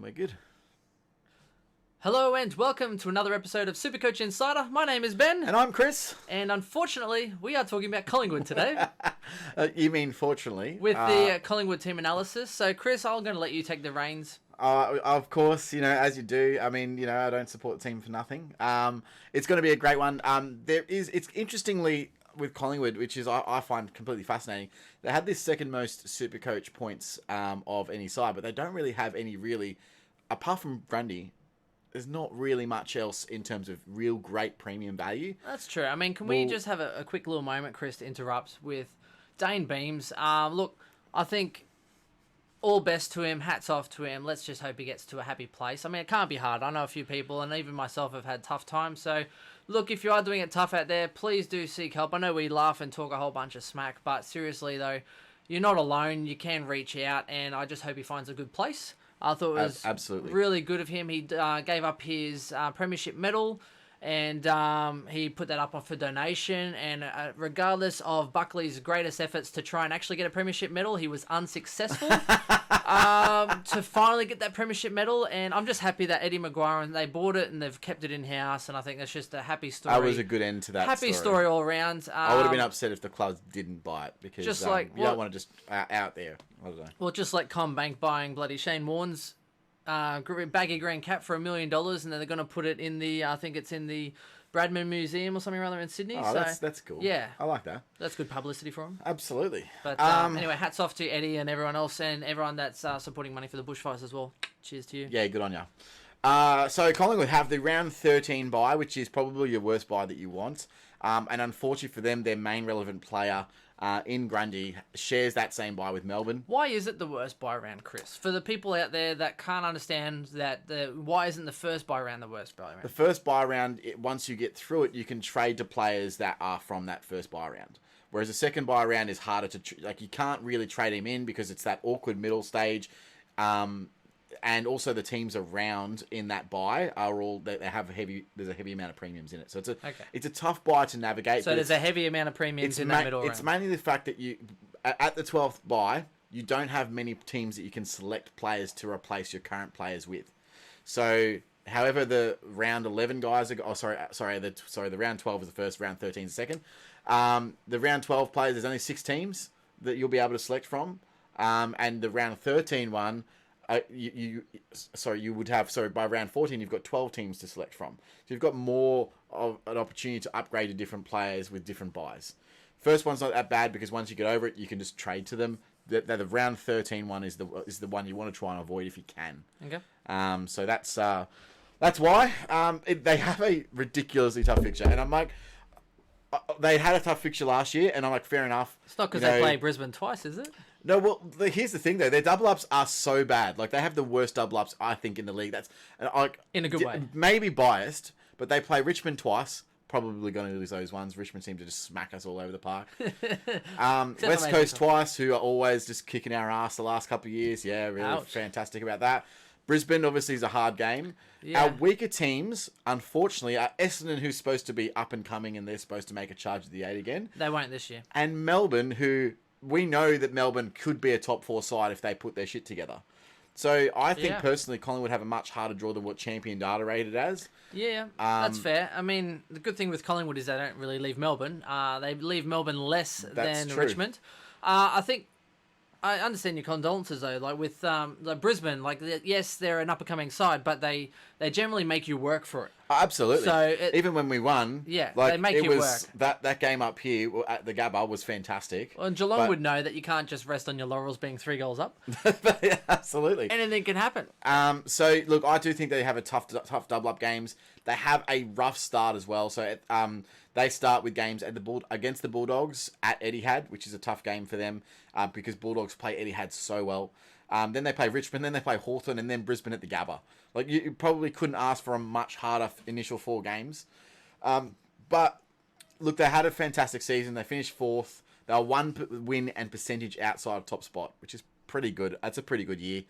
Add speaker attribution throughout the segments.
Speaker 1: We're good.
Speaker 2: Hello and welcome to another episode of SuperCoach Insider. My name is Ben.
Speaker 1: And I'm Chris.
Speaker 2: And unfortunately, we are talking about Collingwood today.
Speaker 1: You mean fortunately?
Speaker 2: With the Collingwood team analysis. So, Chris, I'm going to let you take the reins.
Speaker 1: Of course, as you do. I mean, I don't support the team for nothing. It's going to be a great one. It's interestingly with Collingwood, which is I find completely fascinating. They had this second most SuperCoach points of any side, but they don't really have any really, apart from Grundy. There's not really much else in terms of real great premium value.
Speaker 2: That's true. I mean, can we just have a quick little moment, Chris, to interrupt with Dane Beams? Look, I think all best to him. Hats off to him. Let's just hope he gets to a happy place. I mean, it can't be hard. I know a few people, and even myself, have had tough times. So, look, if you are doing it tough out there, please do seek help. I know we laugh and talk a whole bunch of smack, but seriously, though, you're not alone. You can reach out, and I just hope he finds a good place. I thought it was
Speaker 1: absolutely
Speaker 2: really good of him. He gave up his premiership medal, and he put that up for donation. And regardless of Buckley's greatest efforts to try and actually get a premiership medal, he was unsuccessful to finally get that premiership medal. And I'm just happy that Eddie Maguire, and they bought it and they've kept it in-house. And I think that's just a happy story.
Speaker 1: That was a good end to that
Speaker 2: Happy story all around.
Speaker 1: I would have been upset if the clubs didn't buy it because
Speaker 2: just
Speaker 1: you don't want to just out there. I don't know.
Speaker 2: Well, just like CommBank buying bloody Shane Warne's baggy green cap for $1 million, and then they're going to put it in the, I think it's in the Bradman Museum or something rather in Sydney.
Speaker 1: Oh, so, that's cool.
Speaker 2: Yeah.
Speaker 1: I like that.
Speaker 2: That's good publicity for him.
Speaker 1: Absolutely.
Speaker 2: But anyway, hats off to Eddie and everyone else and everyone that's supporting money for the bushfires as well. Cheers to you.
Speaker 1: Yeah, good on you. So Collingwood have the round 13 bye, which is probably your worst bye that you want. And unfortunately for them, their main relevant player in Grundy shares that same bye with Melbourne.
Speaker 2: Why is it the worst bye round, Chris? For the people out there that can't understand that, why isn't the first bye round the worst bye round?
Speaker 1: The first bye round, once you get through it, you can trade to players that are from that first bye round. Whereas the second bye round is harder to you can't really trade him in because it's that awkward middle stage. And also the teams around in that bye are all they have there's a heavy amount of premiums in it, so it's a tough bye to navigate.
Speaker 2: So there's a heavy amount of premiums in that middle round.
Speaker 1: It's mainly the fact that you at the 12th bye you don't have many teams that you can select players to replace your current players with. So however the round 11 guys are the round 12 is the first, round 13 is the second. The round 12 players, there's only 6 teams that you'll be able to select from, and the round 13 one. By round 14, you've got 12 teams to select from. So you've got more of an opportunity to upgrade to different players with different buys. First one's not that bad because once you get over it, you can just trade to them. The round 13 one is the one you want to try and avoid if you can.
Speaker 2: Okay.
Speaker 1: So that's why they have a ridiculously tough fixture, and I'm like, they had a tough fixture last year, and I'm like, fair enough.
Speaker 2: It's not because they play Brisbane twice, is it?
Speaker 1: No, well, here's the thing though. Their double ups are so bad. Like they have the worst double ups I think in the league. That's
Speaker 2: in a good way.
Speaker 1: Maybe biased, but they play Richmond twice. Probably going to lose those ones. Richmond seem to just smack us all over the park. West Coast twice, who are always just kicking our ass the last couple of years. Yeah, really fantastic about that. Brisbane obviously is a hard game. Yeah. Our weaker teams, unfortunately, are Essendon, who's supposed to be up and coming, and they're supposed to make a charge of the 8 again.
Speaker 2: They won't this year.
Speaker 1: And Melbourne, who we know that Melbourne could be a top 4 side if they put their shit together. So I think personally Collingwood have a much harder draw than what Champion Data rated as.
Speaker 2: Yeah, that's fair. I mean, the good thing with Collingwood is they don't really leave Melbourne. They leave Melbourne less than Richmond. I think I understand your condolences though. Like with Brisbane, yes, they're an up and coming side, but they generally make you work for it.
Speaker 1: Absolutely.
Speaker 2: So
Speaker 1: even when we won,
Speaker 2: they make you work.
Speaker 1: That game up here at the Gabba was fantastic.
Speaker 2: Well, and Geelong would know that you can't just rest on your laurels being 3 goals up.
Speaker 1: Yeah, absolutely.
Speaker 2: Anything can happen.
Speaker 1: So look, I do think they have a tough double up games. They have a rough start as well. So they start with games against the Bulldogs at Etihad, which is a tough game for them because Bulldogs play Etihad so well. Then they play Richmond, then they play Hawthorn, and then Brisbane at the Gabba. Like you probably couldn't ask for a much harder initial 4 games. But look, they had a fantastic season. They finished 4th. They were 1 win and percentage outside of top spot, which is pretty good. That's a pretty good year.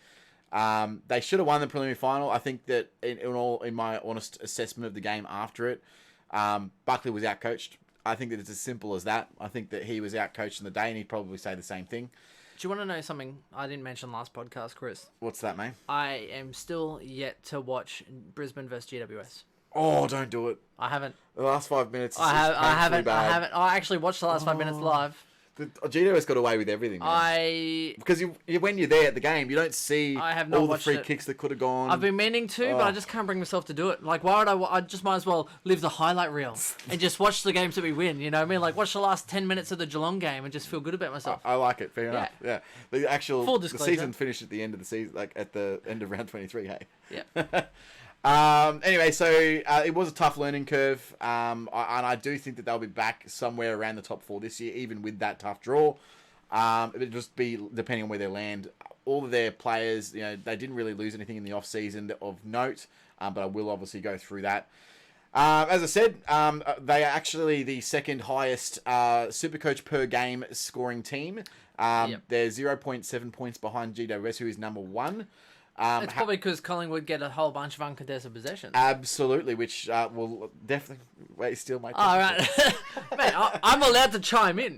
Speaker 1: They should have won the preliminary final. I think that in my honest assessment of the game after it, Buckley was outcoached. I think that it's as simple as that. I think that he was outcoached in the day, and he'd probably say the same thing.
Speaker 2: Do you want to know something I didn't mention last podcast, Chris?
Speaker 1: What's that, mate?
Speaker 2: I am still yet to watch Brisbane versus GWS.
Speaker 1: Oh, don't do it.
Speaker 2: I haven't.
Speaker 1: The last 5 minutes.
Speaker 2: I haven't. I actually watched the last 5 minutes live.
Speaker 1: The GWS got away with everything, man. Because when you're there at the game, you don't see all the free kicks that could have gone.
Speaker 2: I've been meaning to, but I just can't bring myself to do it. Like, why would I just might as well live the highlight reel and just watch the games that we win, you know what I mean? Like, watch the last 10 minutes of the Geelong game and just feel good about myself.
Speaker 1: I like it, fair enough. Yeah.
Speaker 2: Full
Speaker 1: The
Speaker 2: disclosure.
Speaker 1: season finished at the end of the season, like at the end of round 23, hey?
Speaker 2: Yeah.
Speaker 1: Anyway, so it was a tough learning curve, and I do think that they'll be back somewhere around the top 4 this year, even with that tough draw. It'll just be depending on where they land. All of their players, they didn't really lose anything in the off season of note, but I will obviously go through that. As I said, they are actually the second highest SuperCoach per game scoring team. They're 0.7 points behind GWS, who is number 1.
Speaker 2: It's probably because Collingwood get a whole bunch of uncontested possessions.
Speaker 1: Absolutely, which will definitely still make.
Speaker 2: All right, mate, I'm allowed to chime in.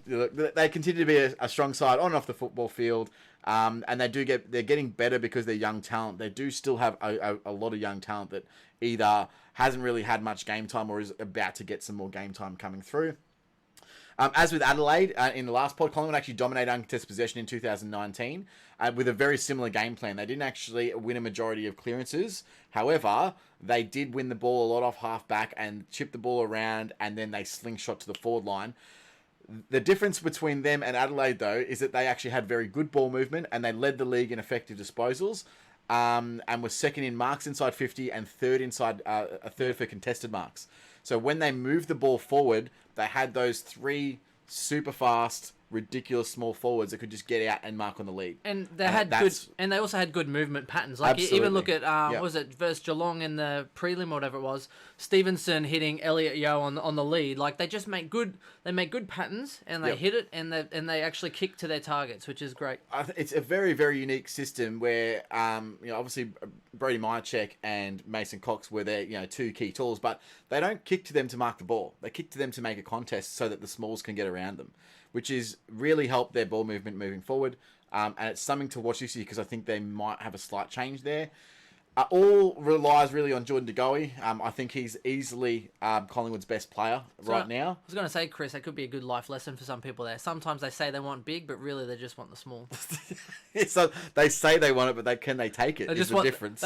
Speaker 1: Look, they continue to be a strong side on and off the football field, and they're getting better because they're young talent. They do still have a lot of young talent that either hasn't really had much game time or is about to get some more game time coming through. As with Adelaide, in the last pod, Collingwood actually dominated uncontested possession in 2019 with a very similar game plan. They didn't actually win a majority of clearances. However, they did win the ball a lot off half-back and chip the ball around, and then they slingshot to the forward line. The difference between them and Adelaide, though, is that they actually had very good ball movement, and they led the league in effective disposals, and were second in marks inside 50 and third for contested marks. So when they moved the ball forward, they had those 3 super fast, ridiculous small forwards that could just get out and mark on the lead.
Speaker 2: And they also had good movement patterns. Like,
Speaker 1: absolutely.
Speaker 2: even look at what was it, versus Geelong in the prelim or whatever it was, Stevenson hitting Elliot Yeo on the lead. Like, they just make good patterns, and they hit it, and they actually kick to their targets, which is great.
Speaker 1: It's a very, very unique system where obviously Brody Myercheck and Mason Cox were their 2 key tools, but they don't kick to them to mark the ball. They kick to them to make a contest so that the smalls can get around them, which is really helped their ball movement moving forward. And it's something to watch this year because I think they might have a slight change there. All relies really on Jordan De Goey. I think he's easily Collingwood's best player now.
Speaker 2: I was going to say, Chris, that could be a good life lesson for some people there. Sometimes they say they want big, but really they just want the small.
Speaker 1: So they say they want it, but can they take it? Is the difference.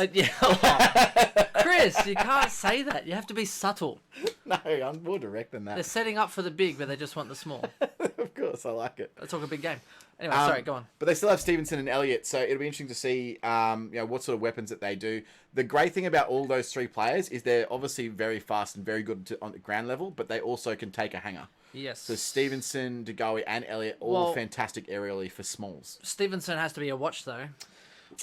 Speaker 2: Chris, you can't say that. You have to be subtle.
Speaker 1: No, I'm more direct than that.
Speaker 2: They're setting up for the big, but they just want the small.
Speaker 1: Of course, I like it.
Speaker 2: Let's talk a big game. Anyway, sorry, go on.
Speaker 1: But they still have Stevenson and Elliott, so it'll be interesting to see what sort of weapons that they do. The great thing about all those 3 players is they're obviously very fast and very good on the ground level, but they also can take a hanger.
Speaker 2: Yes.
Speaker 1: So Stevenson, De Goey, and Elliott, all fantastic aerially for smalls.
Speaker 2: Stevenson has to be a watch, though.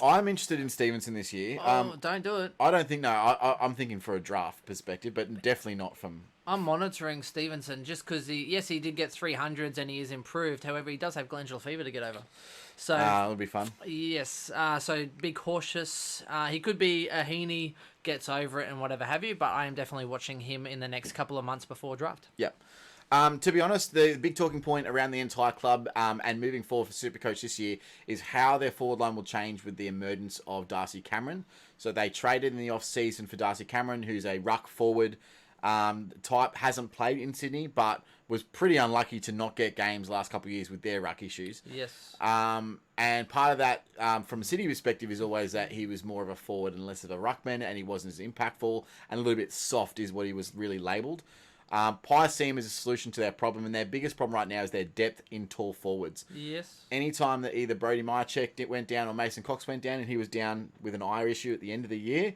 Speaker 1: I'm interested in Stevenson this year.
Speaker 2: Don't do it.
Speaker 1: I don't think, no. I'm thinking for a draft perspective, but definitely not from...
Speaker 2: I'm monitoring Stevenson just because he did get 300s and he is improved. However, he does have glandular fever to get over. So
Speaker 1: it'll be fun.
Speaker 2: Yes. So be cautious. He could be a Heaney, gets over it and whatever have you, but I am definitely watching him in the next couple of months before draft.
Speaker 1: Yep. To be honest, the big talking point around the entire club and moving forward for SuperCoach this year is how their forward line will change with the emergence of Darcy Cameron. So they traded in the off-season for Darcy Cameron, who's a ruck forward type, hasn't played in Sydney, but was pretty unlucky to not get games last couple of years with their ruck issues.
Speaker 2: Yes.
Speaker 1: And part of that, from a City perspective, is always that he was more of a forward and less of a ruckman, and he wasn't as impactful, and a little bit soft is what he was really labelled. Pius see him as a solution to their problem, and their biggest problem right now is their depth in tall forwards.
Speaker 2: Yes.
Speaker 1: Anytime that either Brody Myercheck went down or Mason Cox went down, and he was down with an eye issue at the end of the year,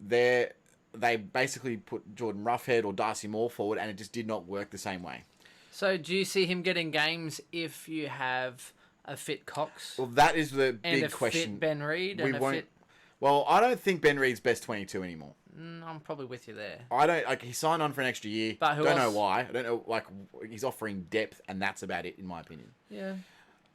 Speaker 1: they basically put Jordan Roughhead or Darcy Moore forward, and it just did not work the same way.
Speaker 2: So do you see him getting games if you have a fit Cox?
Speaker 1: Well, that is the
Speaker 2: and
Speaker 1: big
Speaker 2: a
Speaker 1: question.
Speaker 2: Fit Ben Reid and fit...
Speaker 1: Well, I don't think Ben Reid's best 22 anymore.
Speaker 2: I'm probably with you there.
Speaker 1: I don't he signed on for an extra year.
Speaker 2: But who
Speaker 1: don't
Speaker 2: else?
Speaker 1: know why. I don't know. He's offering depth, and that's about it, in my opinion.
Speaker 2: Yeah.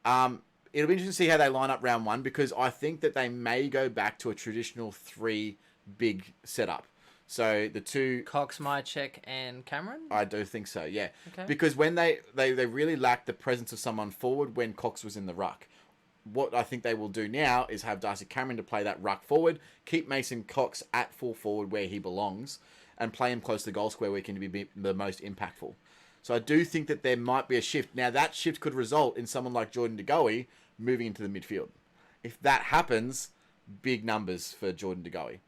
Speaker 1: It'll be interesting to see how they line up round 1 because I think that they may go back to a traditional 3 big setup. So the 2
Speaker 2: Cox, Myercheck, and Cameron?
Speaker 1: I do think so, yeah.
Speaker 2: Okay.
Speaker 1: Because when they really lacked the presence of someone forward when Cox was in the ruck. what I think they will do now is have Darcy Cameron to play that ruck forward, keep Mason Cox at full forward where he belongs, and play him close to the goal square where he can be the most impactful. So I do think that there might be a shift. Now, that shift could result in someone like Jordan De Goey moving into the midfield. If that happens, big numbers for Jordan De Goey.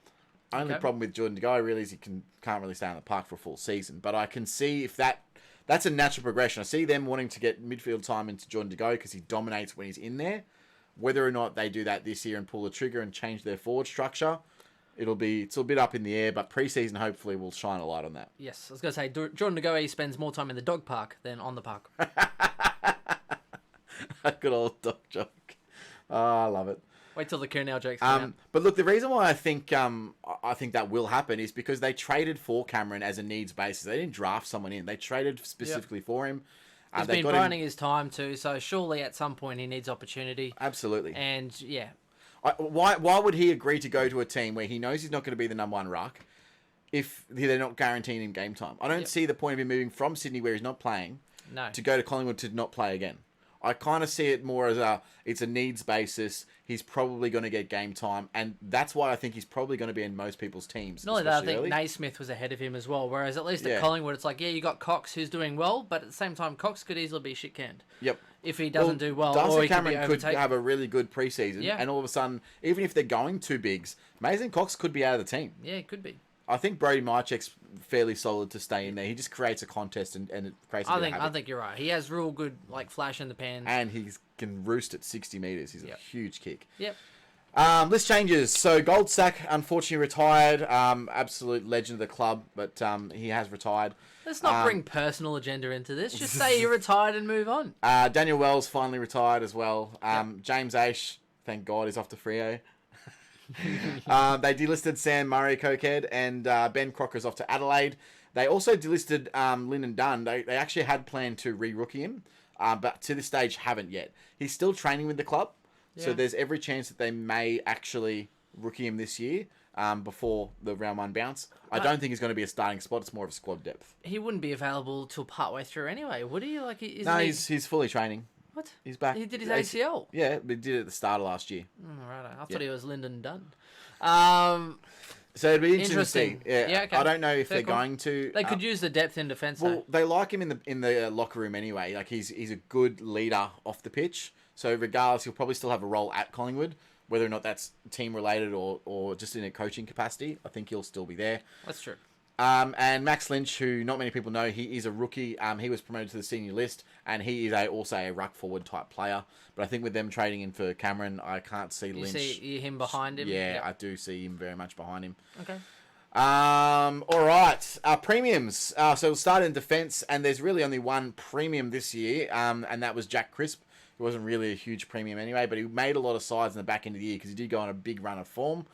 Speaker 1: Only problem with Jordan De Goey really is he can't really stay on the park for a full season. But I can see if that's a natural progression. I see them wanting to get midfield time into Jordan De Goey because he dominates when he's in there. Whether or not they do that this year and pull the trigger and change their forward structure, it's a bit up in the air, but preseason hopefully will shine a light on that.
Speaker 2: Yes, I was going to say, Jordan De Goey spends more time in the dog park than on the park.
Speaker 1: A good old dog joke. Oh, I love it.
Speaker 2: Wait till the Kernell jokes come out.
Speaker 1: But look, the reason why I think that will happen is because they traded for Cameron as a needs basis. They didn't draft someone in. They traded specifically for him.
Speaker 2: He's been burning his time too, so surely at some point he needs opportunity.
Speaker 1: Absolutely.
Speaker 2: And yeah.
Speaker 1: Why would he agree to go to a team where he knows he's not going to be the number one ruck if they're not guaranteeing him game time? I don't see the point of him moving from Sydney where he's not playing to go to Collingwood to not play again. I kind of see it more as it's a needs basis. He's probably going to get game time, and that's why I think he's probably going to be in most people's teams.
Speaker 2: Not only that, I think Naismith was ahead of him as well, whereas at least at Collingwood, it's like, you got Cox who's doing well, but at the same time, Cox could easily be shit-canned.
Speaker 1: Yep.
Speaker 2: If he doesn't do well,
Speaker 1: Darcy
Speaker 2: or he
Speaker 1: Cameron could have a really good preseason, and all of a sudden, even if they're going two bigs, Mason Cox could be out of the team.
Speaker 2: Yeah, it could be.
Speaker 1: I think Brody Mychek's fairly solid to stay in there. He just creates a contest and it creates a
Speaker 2: I think you're right. He has real good flash in the pan.
Speaker 1: And he can roost at 60 metres. He's a huge kick.
Speaker 2: Yep.
Speaker 1: List changes. So Goldsack unfortunately retired. Absolute legend of the club, but he has retired.
Speaker 2: Let's not bring personal agenda into this. Just say you're retired and move on.
Speaker 1: Daniel Wells finally retired as well. James Aish, thank God, is off to Freo. They delisted Sam Murray Cokehead, and Ben Crocker's off to Adelaide. They also delisted Lyndon Dunn. They actually had planned to re-rookie him, but to this stage haven't yet. He's still training with the club, so there's every chance that they may actually rookie him this year before the round one bounce. I don't think he's going to be a starting spot. It's more of a squad depth.
Speaker 2: He wouldn't be available till partway through anyway, would he?
Speaker 1: He's fully training.
Speaker 2: What?
Speaker 1: He's back.
Speaker 2: He did his ACL.
Speaker 1: Yeah, but he did it at the start of last year.
Speaker 2: Right. I thought he was Lyndon Dunn.
Speaker 1: So it'd be interesting.
Speaker 2: Yeah, okay.
Speaker 1: I don't know if they're going to.
Speaker 2: They could use the depth in defence.
Speaker 1: Well, they like him in the locker room anyway. Like he's a good leader off the pitch. So regardless, he'll probably still have a role at Collingwood, whether or not that's team related or just in a coaching capacity. I think he'll still be there.
Speaker 2: That's true.
Speaker 1: And Max Lynch, who not many people know, he is a rookie. He was promoted to the senior list, and he is also a ruck forward type player. But I think with them trading in for Cameron, I can't see Lynch.
Speaker 2: You see him behind him?
Speaker 1: Yeah, I do see him very much behind him.
Speaker 2: Okay.
Speaker 1: All right. Premiums. So we'll start in defence, and there's really only one premium this year, and that was Jack Crisp. He wasn't really a huge premium anyway, but he made a lot of sides in the back end of the year because he did go on a big run of form.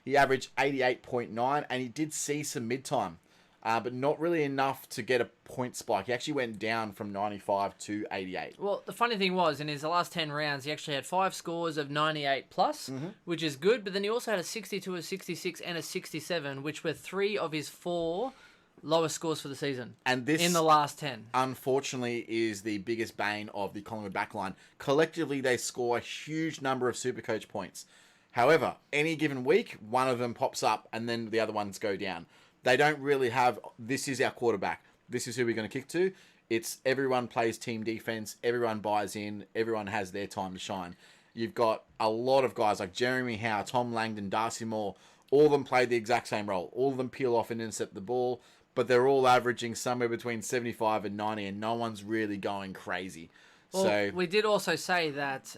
Speaker 1: He averaged 88.9, and he did see some mid-time, but not really enough to get a point spike. He actually went down from 95 to 88.
Speaker 2: Well, the funny thing was, in his last 10 rounds, he actually had 5 scores of 98 plus, which is good, but then he also had a 62, a 66, and a 67, which were 3 of his 4 lowest scores for the season.
Speaker 1: And this,
Speaker 2: in the last 10.
Speaker 1: Unfortunately, is the biggest bane of the Collingwood backline. Collectively, they score a huge number of SuperCoach points. However, any given week, one of them pops up and then the other ones go down. They don't really have, this is our quarterback. This is who we're going to kick to. It's everyone plays team defense. Everyone buys in. Everyone has their time to shine. You've got a lot of guys like Jeremy Howe, Tom Langdon, Darcy Moore. All of them play the exact same role. All of them peel off and intercept the ball, but they're all averaging somewhere between 75 and 90, and no one's really going crazy.
Speaker 2: Well,
Speaker 1: so
Speaker 2: we did also say that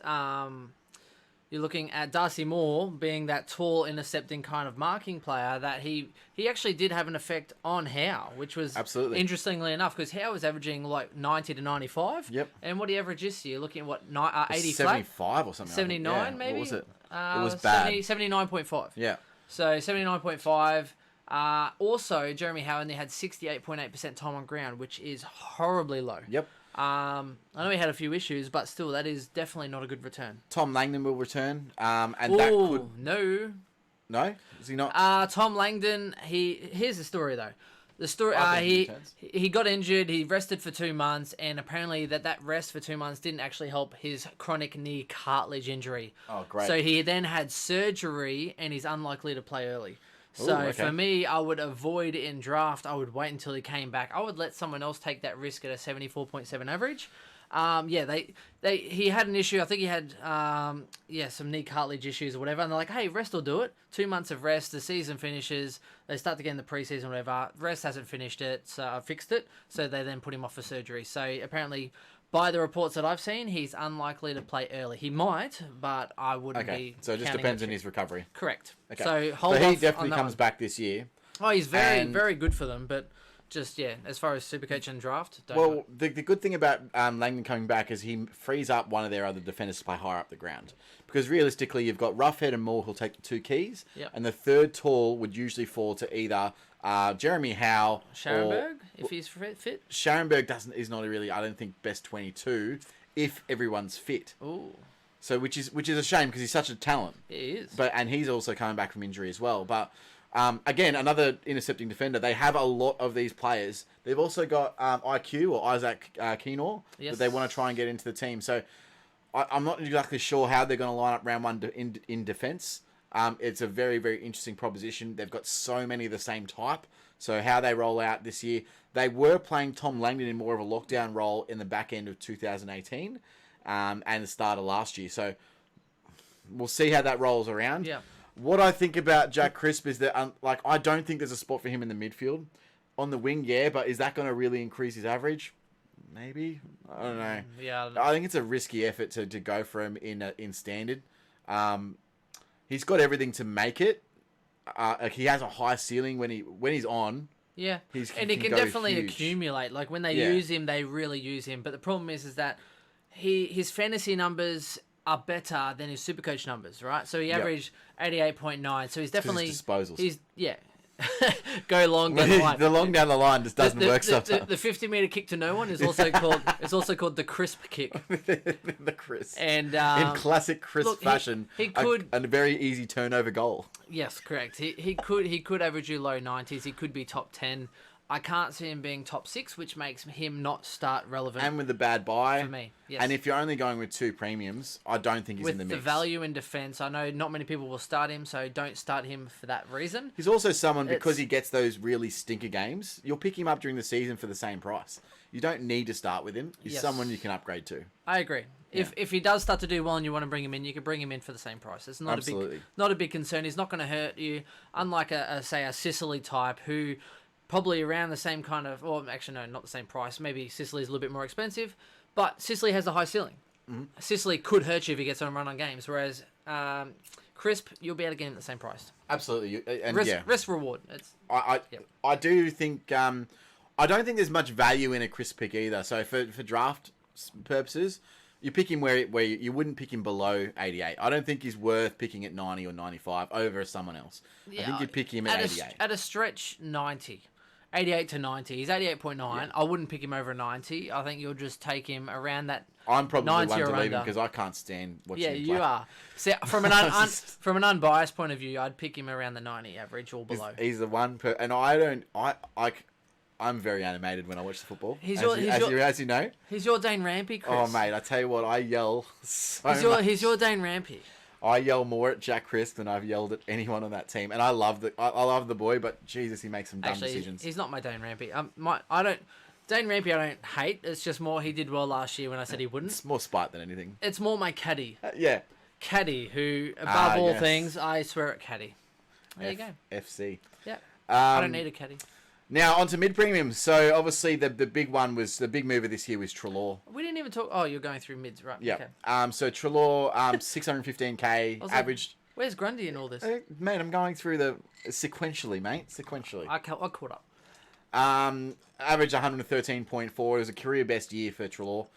Speaker 2: you're looking at Darcy Moore being that tall, intercepting kind of marking player, that he actually did have an effect on Howe, which was
Speaker 1: absolutely
Speaker 2: interestingly enough, because Howe was averaging like 90 to 95.
Speaker 1: Yep.
Speaker 2: And what do you average this year? Looking at what, 80
Speaker 1: 75 or something.
Speaker 2: 79 maybe?
Speaker 1: What was it?
Speaker 2: It
Speaker 1: was bad.
Speaker 2: 79.5.
Speaker 1: Yeah.
Speaker 2: So 79.5. Also, Jeremy Howe only had 68.8% time on ground, which is horribly low.
Speaker 1: Yep.
Speaker 2: I know he had a few issues, but still, that is definitely not a good return.
Speaker 1: Tom Langdon will return, and
Speaker 2: Ooh,
Speaker 1: that could...
Speaker 2: No,
Speaker 1: is he not?
Speaker 2: Tom Langdon. Here's the story though. The story,
Speaker 1: I think he
Speaker 2: he
Speaker 1: returns.
Speaker 2: he got injured. He rested for 2 months, and apparently that rest for 2 months didn't actually help his chronic knee cartilage injury.
Speaker 1: Oh, great.
Speaker 2: So he then had surgery, and he's unlikely to play early. So
Speaker 1: okay.
Speaker 2: for me, I would avoid it in draft. I would wait until he came back. I would let someone else take that risk at a 74.7 average. He had an issue. I think he had some knee cartilage issues or whatever. And they're like, hey, rest will do it. 2 months of rest. The season finishes. They start to get in the preseason or whatever. Rest hasn't finished it, so I fixed it. So they then put him off for surgery. So apparently, by the reports that I've seen, he's unlikely to play early. He might, but I wouldn't be.
Speaker 1: So it just
Speaker 2: counting
Speaker 1: depends
Speaker 2: it.
Speaker 1: on his recovery.
Speaker 2: Correct.
Speaker 1: Okay.
Speaker 2: So hold
Speaker 1: But
Speaker 2: off
Speaker 1: he definitely
Speaker 2: on that
Speaker 1: comes
Speaker 2: one.
Speaker 1: back this year.
Speaker 2: Oh, he's very,
Speaker 1: And-
Speaker 2: very good for them, but just, as far as Supercoach and draft, don't do
Speaker 1: Well,
Speaker 2: it.
Speaker 1: the good thing about Langdon coming back is he frees up one of their other defenders to play higher up the ground. Because realistically, you've got Roughhead and Moore who'll take the 2 keys.
Speaker 2: Yep.
Speaker 1: And the third tall would usually fall to either Jeremy Howe
Speaker 2: Scharenberg, if he's fit.
Speaker 1: Scharenberg is not really, I don't think, best 22 if everyone's fit.
Speaker 2: Ooh,
Speaker 1: So which is a shame because he's such a talent.
Speaker 2: he is.
Speaker 1: And he's also coming back from injury as well. But again, another intercepting defender. They have a lot of these players. They've also got IQ or Isaac Keenor
Speaker 2: Yes.
Speaker 1: that they want to try and get into the team. So I'm not exactly sure how they're going to line up round one in defence. It's a very, very interesting proposition. They've got so many of the same type. So how they roll out this year. They were playing Tom Langdon in more of a lockdown role in the back end of 2018 and the start of last year. So we'll see how that rolls around.
Speaker 2: Yeah.
Speaker 1: What I think about Jack Crisp is that, I don't think there's a spot for him in the midfield. On the wing, yeah, but is that going to really increase his average? Maybe. I don't know.
Speaker 2: Yeah.
Speaker 1: I think it's a risky effort to go for him in standard. He's got everything to make it. He has a high ceiling when he's on.
Speaker 2: Yeah,
Speaker 1: He
Speaker 2: and he can
Speaker 1: go
Speaker 2: definitely
Speaker 1: huge.
Speaker 2: accumulate. Like when they
Speaker 1: Yeah.
Speaker 2: use him, they really use him. But the problem is that his fantasy numbers are better than his Supercoach numbers, right? So he
Speaker 1: Yep.
Speaker 2: averaged 88.9. So he's definitely
Speaker 1: his disposals.
Speaker 2: He's go long down the line.
Speaker 1: The long down the line just doesn't work sometimes.
Speaker 2: The 50-meter kick to no one is also called the crisp kick.
Speaker 1: The Chris.
Speaker 2: And
Speaker 1: In classic Chris
Speaker 2: look,
Speaker 1: fashion,
Speaker 2: he could.
Speaker 1: a very easy turnover goal.
Speaker 2: Yes, correct. He could average you low 90s. He could be top 10. I can't see him being top 6, which makes him not start relevant
Speaker 1: And with the bad buy.
Speaker 2: for me. Yes.
Speaker 1: And if you're only going with 2 premiums, I don't think he's
Speaker 2: with
Speaker 1: in the
Speaker 2: the
Speaker 1: mix.
Speaker 2: value in defence, I know not many people will start him, so don't start him for that reason.
Speaker 1: He's also someone, because
Speaker 2: It's-
Speaker 1: he gets those really stinker games, you'll pick him up during the season for the same price. You don't need to start with him. He's
Speaker 2: Yes.
Speaker 1: someone you can upgrade to.
Speaker 2: I agree. If he does start to do well and you want to bring him in, you can bring him in for the same price. It's not
Speaker 1: Absolutely.
Speaker 2: not a big concern. He's not going to hurt you. Unlike a Sicily type who probably around the same kind of, or actually no, not the same price. Maybe Sicily's a little bit more expensive, but Sicily has a high ceiling.
Speaker 1: Mm-hmm.
Speaker 2: Sicily could hurt you if he gets on a run on games, whereas Crisp, you'll be able to get him at the same price.
Speaker 1: Absolutely. And
Speaker 2: Risk reward. It's
Speaker 1: I do think, I don't think there's much value in a Chris pick either. So for draft purposes, you pick him where you wouldn't pick him below 88. I don't think he's worth picking at 90 or 95 over someone else. I think you'd pick him at 88.
Speaker 2: At a stretch, 90. 88 to 90. He's 88.9.
Speaker 1: Yeah.
Speaker 2: I wouldn't pick him over 90. I think you'll just take him around that.
Speaker 1: I'm probably the
Speaker 2: 90
Speaker 1: one to
Speaker 2: or
Speaker 1: leave him
Speaker 2: under.
Speaker 1: because I can't stand watching
Speaker 2: Yeah,
Speaker 1: him
Speaker 2: you
Speaker 1: play.
Speaker 2: are. See, from an from an unbiased point of view, I'd pick him around the 90 average or below.
Speaker 1: He's the one and I'm very animated when I watch the football. As you know.
Speaker 2: He's your Dane Rampy, Chris.
Speaker 1: Oh mate, I tell you what, I yell so much.
Speaker 2: He's your Dane Rampy.
Speaker 1: I yell more at Jack Crisp than I've yelled at anyone on that team, and I love the boy, but Jesus, he makes some dumb
Speaker 2: Actually,
Speaker 1: decisions.
Speaker 2: he's not my Dane Rampy. Dane Rampy I don't hate. It's just more he did well last year when I said he wouldn't.
Speaker 1: It's more spite than anything.
Speaker 2: It's more my caddy.
Speaker 1: Yeah.
Speaker 2: Caddy, who, above all
Speaker 1: yes.
Speaker 2: things, I swear at caddy. There you go.
Speaker 1: FC.
Speaker 2: Yeah. I don't need a caddy.
Speaker 1: Now on to mid premiums. So obviously the big mover this year was Trelaw.
Speaker 2: We didn't even talk. Oh, you're going through mids, right?
Speaker 1: Yeah.
Speaker 2: Okay.
Speaker 1: So Trelaw, 615k
Speaker 2: I was like,
Speaker 1: averaged.
Speaker 2: Where's Grundy in all this?
Speaker 1: Mate, I'm going through the sequentially, mate. Sequentially.
Speaker 2: I caught up.
Speaker 1: Averaged 113.4. It was a career best year for Trelaw.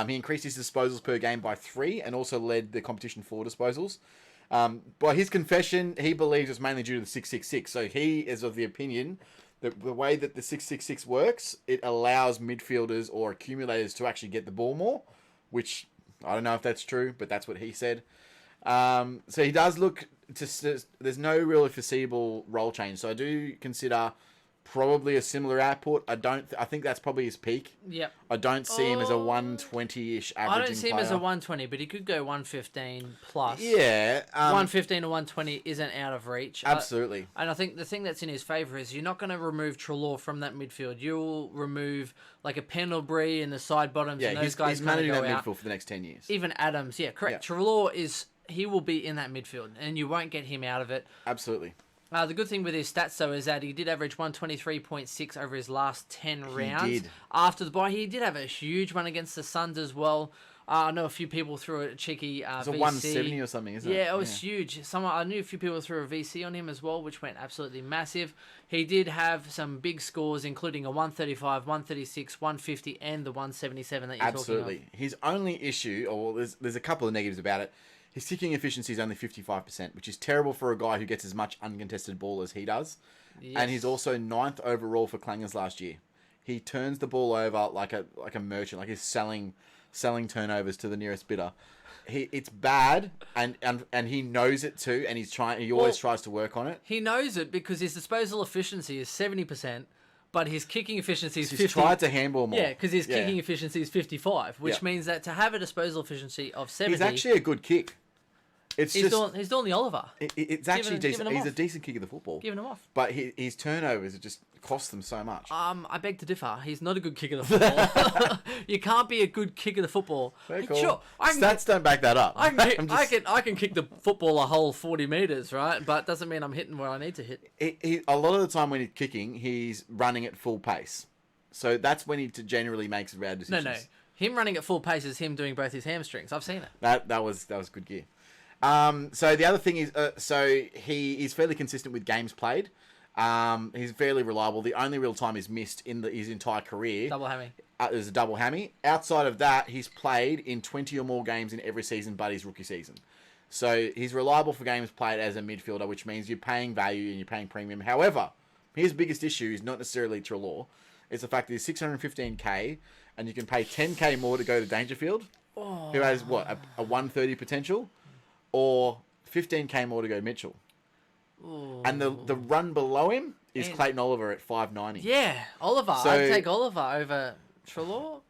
Speaker 1: He increased his disposals per game by 3 and also led the competition for disposals. By his confession, he believes it's mainly due to the 666. So he is of the opinion that the way that the 666 works, it allows midfielders or accumulators to actually get the ball more, which I don't know if that's true, but that's what he said. So he does look to. There's no really foreseeable role change. So I do consider probably a similar output. I think that's probably his peak.
Speaker 2: Yep.
Speaker 1: I don't see him as a 120-ish averaging
Speaker 2: I don't see him
Speaker 1: player.
Speaker 2: as a 120, but he could go 115 plus.
Speaker 1: Yeah.
Speaker 2: 115 to 120 isn't out of reach.
Speaker 1: Absolutely.
Speaker 2: And I think the thing that's in his favour is you're not going to remove Treloar from that midfield. You'll remove like a Pendlebury and the side bottoms, and those guys
Speaker 1: he's managing
Speaker 2: go
Speaker 1: that
Speaker 2: out.
Speaker 1: midfield for the next 10 years.
Speaker 2: Even Adams, yeah, correct.
Speaker 1: Yeah.
Speaker 2: Treloar he will be in that midfield, and you won't get him out of it.
Speaker 1: Absolutely.
Speaker 2: The good thing with his stats, though, is that he did average 123.6 over his last 10 rounds.
Speaker 1: He did.
Speaker 2: After the bye, he did have a huge one against the Suns as well. I know a few people threw a cheeky
Speaker 1: It's a
Speaker 2: VC.
Speaker 1: 170 or something, isn't it?
Speaker 2: Yeah, it was huge. I knew a few people threw a VC on him as well, which went absolutely massive. He did have some big scores, including a 135, 136, 150, and the 177 that you're
Speaker 1: Absolutely.
Speaker 2: talking of.
Speaker 1: His only issue, there's a couple of negatives about it. His kicking efficiency is only 55%, which is terrible for a guy who gets as much uncontested ball as he does.
Speaker 2: Yes.
Speaker 1: And he's also 9th overall for clangers last year. He turns the ball over like a merchant, like he's selling turnovers to the nearest bidder. It's bad, and he knows it too, and he always tries to work on it.
Speaker 2: He knows it because his disposal efficiency is 70%, but his kicking efficiency is 50%.
Speaker 1: He's tried to handball more.
Speaker 2: Yeah, because his kicking efficiency is 55, which means that to have a disposal efficiency of 70...
Speaker 1: He's actually a good kick. He's
Speaker 2: doing the Oliver.
Speaker 1: It's actually decent.
Speaker 2: Giving him
Speaker 1: He's a
Speaker 2: off.
Speaker 1: decent kicker of the football.
Speaker 2: Giving him off.
Speaker 1: But his turnovers just cost them so much.
Speaker 2: I beg to differ. He's not a good kicker of the football. You can't be a good kicker of the football.
Speaker 1: Very cool.
Speaker 2: Sure,
Speaker 1: Stats don't back that up.
Speaker 2: I can kick the football a whole 40 metres, right? But doesn't mean I'm hitting where I need to hit.
Speaker 1: A lot of the time when he's kicking, he's running at full pace. So that's when he generally makes bad decisions.
Speaker 2: No. Him running at full pace is him doing both his hamstrings. I've seen it.
Speaker 1: That was good gear. So the other thing is, he is fairly consistent with games played. He's fairly reliable. The only real time he's missed in his entire career
Speaker 2: Double hammy.
Speaker 1: Is a double hammy. Outside of that, he's played in 20 or more games in every season but his rookie season. So he's reliable for games played as a midfielder, which means you're paying value and you're paying premium. However, his biggest issue is not necessarily Treloar. It's the fact that he's 615k and you can pay 10k more to go to Dangerfield, who has, a 130 potential, or 15k more to go Mitchell.
Speaker 2: Ooh.
Speaker 1: And the run below him is Clayton Oliver at 590.
Speaker 2: Yeah, Oliver.
Speaker 1: So-
Speaker 2: I'd take Oliver over Treloar.